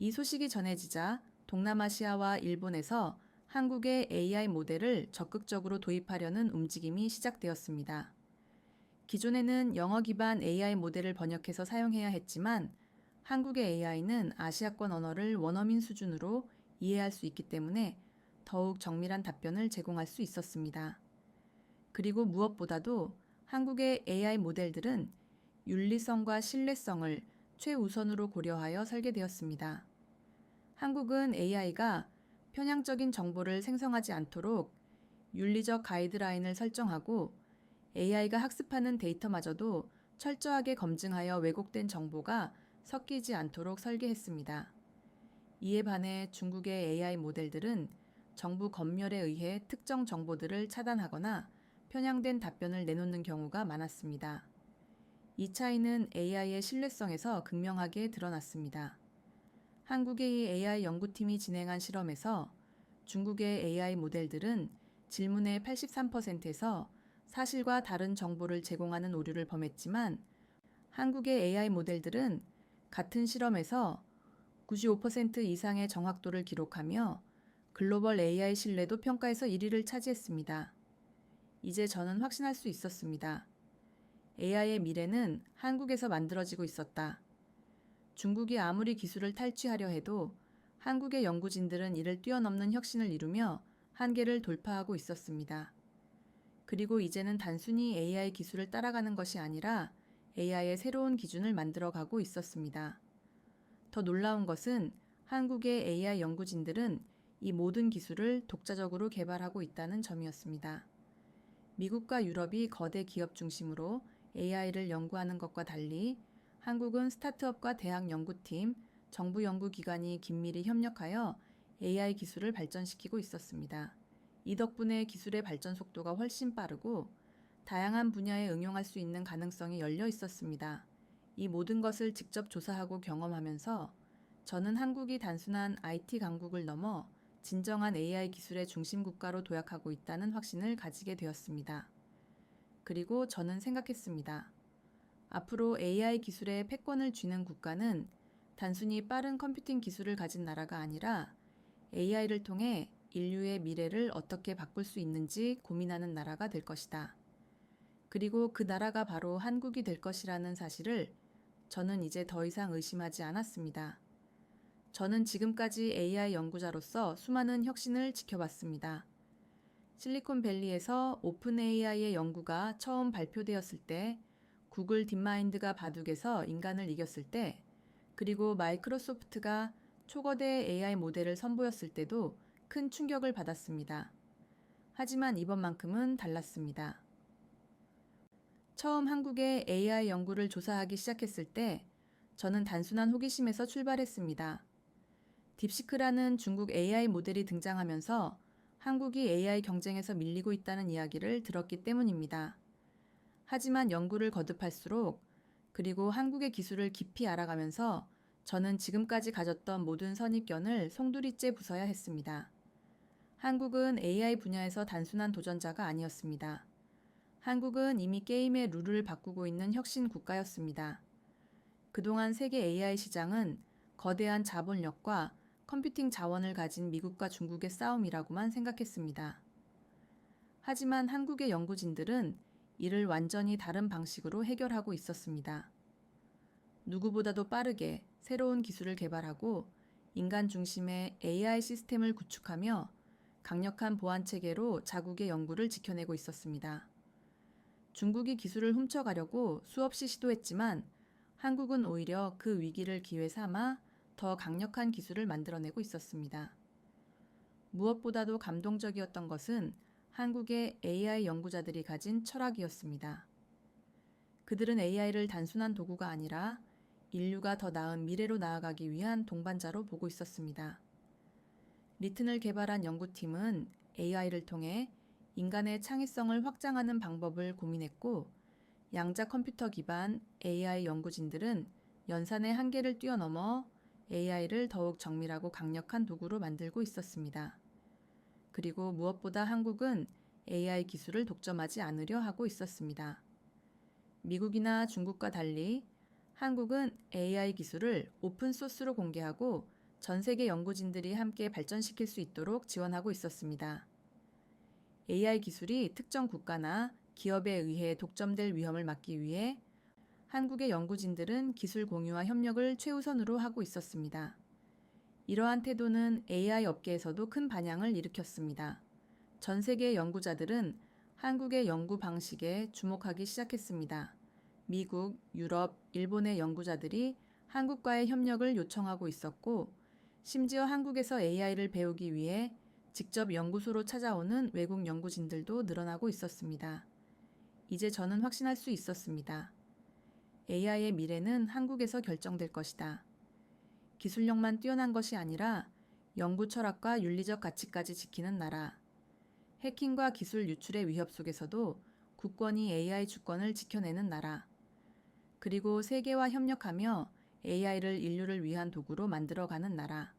이 소식이 전해지자 동남아시아와 일본에서 한국의 AI 모델을 적극적으로 도입하려는 움직임이 시작되었습니다. 기존에는 영어 기반 AI 모델을 번역해서 사용해야 했지만 한국의 AI는 아시아권 언어를 원어민 수준으로 이해할 수 있기 때문에 더욱 정밀한 답변을 제공할 수 있었습니다. 그리고 무엇보다도 한국의 AI 모델들은 윤리성과 신뢰성을 최우선으로 고려하여 설계되었습니다. 한국은 AI가 편향적인 정보를 생성하지 않도록 윤리적 가이드라인을 설정하고 AI가 학습하는 데이터마저도 철저하게 검증하여 왜곡된 정보가 섞이지 않도록 설계했습니다. 이에 반해 중국의 AI 모델들은 정부 검열에 의해 특정 정보들을 차단하거나 편향된 답변을 내놓는 경우가 많았습니다. 이 차이는 AI의 신뢰성에서 극명하게 드러났습니다. 한국의 AI 연구팀이 진행한 실험에서 중국의 AI 모델들은 질문의 83%에서 사실과 다른 정보를 제공하는 오류를 범했지만 한국의 AI 모델들은 같은 실험에서 95% 이상의 정확도를 기록하며 글로벌 AI 신뢰도 평가에서 1위를 차지했습니다. 이제 저는 확신할 수 있었습니다. AI의 미래는 한국에서 만들어지고 있었다. 중국이 아무리 기술을 탈취하려 해도 한국의 연구진들은 이를 뛰어넘는 혁신을 이루며 한계를 돌파하고 있었습니다. 그리고 이제는 단순히 AI 기술을 따라가는 것이 아니라 AI의 새로운 기준을 만들어가고 있었습니다. 더 놀라운 것은 한국의 AI 연구진들은 이 모든 기술을 독자적으로 개발하고 있다는 점이었습니다. 미국과 유럽이 거대 기업 중심으로 AI를 연구하는 것과 달리 한국은 스타트업과 대학 연구팀, 정부 연구기관이 긴밀히 협력하여 AI 기술을 발전시키고 있었습니다. 이 덕분에 기술의 발전 속도가 훨씬 빠르고 다양한 분야에 응용할 수 있는 가능성이 열려 있었습니다. 이 모든 것을 직접 조사하고 경험하면서 저는 한국이 단순한 IT 강국을 넘어 진정한 AI 기술의 중심 국가로 도약하고 있다는 확신을 가지게 되었습니다. 그리고 저는 생각했습니다. 앞으로 AI 기술에 패권을 쥐는 국가는 단순히 빠른 컴퓨팅 기술을 가진 나라가 아니라 AI를 통해 인류의 미래를 어떻게 바꿀 수 있는지 고민하는 나라가 될 것이다. 그리고 그 나라가 바로 한국이 될 것이라는 사실을 저는 이제 더 이상 의심하지 않았습니다. 저는 지금까지 AI 연구자로서 수많은 혁신을 지켜봤습니다. 실리콘밸리에서 오픈 AI의 연구가 처음 발표되었을 때, 구글 딥마인드가 바둑에서 인간을 이겼을 때, 그리고 마이크로소프트가 초거대 AI 모델을 선보였을 때도 큰 충격을 받았습니다. 하지만 이번만큼은 달랐습니다. 처음 한국의 AI 연구를 조사하기 시작했을 때 저는 단순한 호기심에서 출발했습니다. 딥시크라는 중국 AI 모델이 등장하면서 한국이 AI 경쟁에서 밀리고 있다는 이야기를 들었기 때문입니다. 하지만 연구를 거듭할수록 그리고 한국의 기술을 깊이 알아가면서 저는 지금까지 가졌던 모든 선입견을 송두리째 부숴야 했습니다. 한국은 AI 분야에서 단순한 도전자가 아니었습니다. 한국은 이미 게임의 룰을 바꾸고 있는 혁신 국가였습니다. 그동안 세계 AI 시장은 거대한 자본력과 컴퓨팅 자원을 가진 미국과 중국의 싸움이라고만 생각했습니다. 하지만 한국의 연구진들은 이를 완전히 다른 방식으로 해결하고 있었습니다. 누구보다도 빠르게 새로운 기술을 개발하고 인간 중심의 AI 시스템을 구축하며 강력한 보안 체계로 자국의 연구를 지켜내고 있었습니다. 중국이 기술을 훔쳐가려고 수없이 시도했지만 한국은 오히려 그 위기를 기회 삼아 더 강력한 기술을 만들어내고 있었습니다. 무엇보다도 감동적이었던 것은 한국의 AI 연구자들이 가진 철학이었습니다. 그들은 AI를 단순한 도구가 아니라 인류가 더 나은 미래로 나아가기 위한 동반자로 보고 있었습니다. 리튼을 개발한 연구팀은 AI를 통해 인간의 창의성을 확장하는 방법을 고민했고, 양자 컴퓨터 기반 AI 연구진들은 연산의 한계를 뛰어넘어 AI를 더욱 정밀하고 강력한 도구로 만들고 있었습니다. 그리고 무엇보다 한국은 AI 기술을 독점하지 않으려 하고 있었습니다. 미국이나 중국과 달리 한국은 AI 기술을 오픈소스로 공개하고 전 세계 연구진들이 함께 발전시킬 수 있도록 지원하고 있었습니다. AI 기술이 특정 국가나 기업에 의해 독점될 위험을 막기 위해 한국의 연구진들은 기술 공유와 협력을 최우선으로 하고 있었습니다. 이러한 태도는 AI 업계에서도 큰 반향을 일으켰습니다. 전 세계 연구자들은 한국의 연구 방식에 주목하기 시작했습니다. 미국, 유럽, 일본의 연구자들이 한국과의 협력을 요청하고 있었고, 심지어 한국에서 AI를 배우기 위해 직접 연구소로 찾아오는 외국 연구진들도 늘어나고 있었습니다. 이제 저는 확신할 수 있었습니다. AI의 미래는 한국에서 결정될 것이다. 기술력만 뛰어난 것이 아니라 연구 철학과 윤리적 가치까지 지키는 나라. 해킹과 기술 유출의 위협 속에서도 국권이 AI 주권을 지켜내는 나라. 그리고 세계와 협력하며 AI를 인류를 위한 도구로 만들어가는 나라.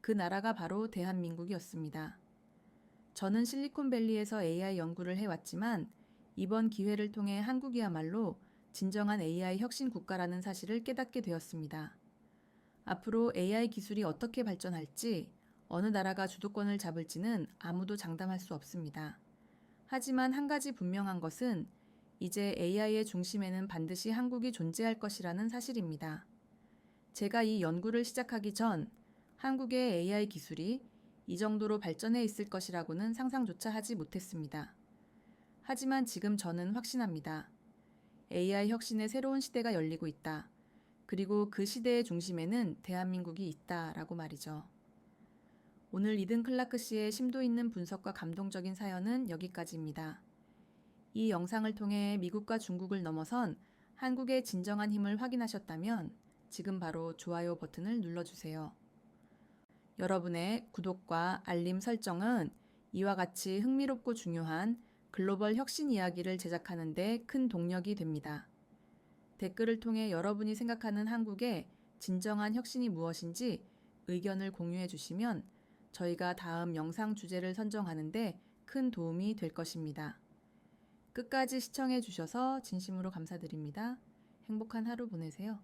그 나라가 바로 대한민국이었습니다. 저는 실리콘밸리에서 AI 연구를 해왔지만 이번 기회를 통해 한국이야말로 진정한 AI 혁신 국가라는 사실을 깨닫게 되었습니다. 앞으로 AI 기술이 어떻게 발전할지, 어느 나라가 주도권을 잡을지는 아무도 장담할 수 없습니다. 하지만 한 가지 분명한 것은 이제 AI의 중심에는 반드시 한국이 존재할 것이라는 사실입니다. 제가 이 연구를 시작하기 전 한국의 AI 기술이 이 정도로 발전해 있을 것이라고는 상상조차 하지 못했습니다. 하지만 지금 저는 확신합니다. AI 혁신의 새로운 시대가 열리고 있다. 그리고 그 시대의 중심에는 대한민국이 있다라고 말이죠. 오늘 이든 클라크 씨의 심도 있는 분석과 감동적인 사연은 여기까지입니다. 이 영상을 통해 미국과 중국을 넘어선 한국의 진정한 힘을 확인하셨다면 지금 바로 좋아요 버튼을 눌러주세요. 여러분의 구독과 알림 설정은 이와 같이 흥미롭고 중요한 글로벌 혁신 이야기를 제작하는 데 큰 동력이 됩니다. 댓글을 통해 여러분이 생각하는 한국의 진정한 혁신이 무엇인지 의견을 공유해 주시면 저희가 다음 영상 주제를 선정하는 데 큰 도움이 될 것입니다. 끝까지 시청해 주셔서 진심으로 감사드립니다. 행복한 하루 보내세요.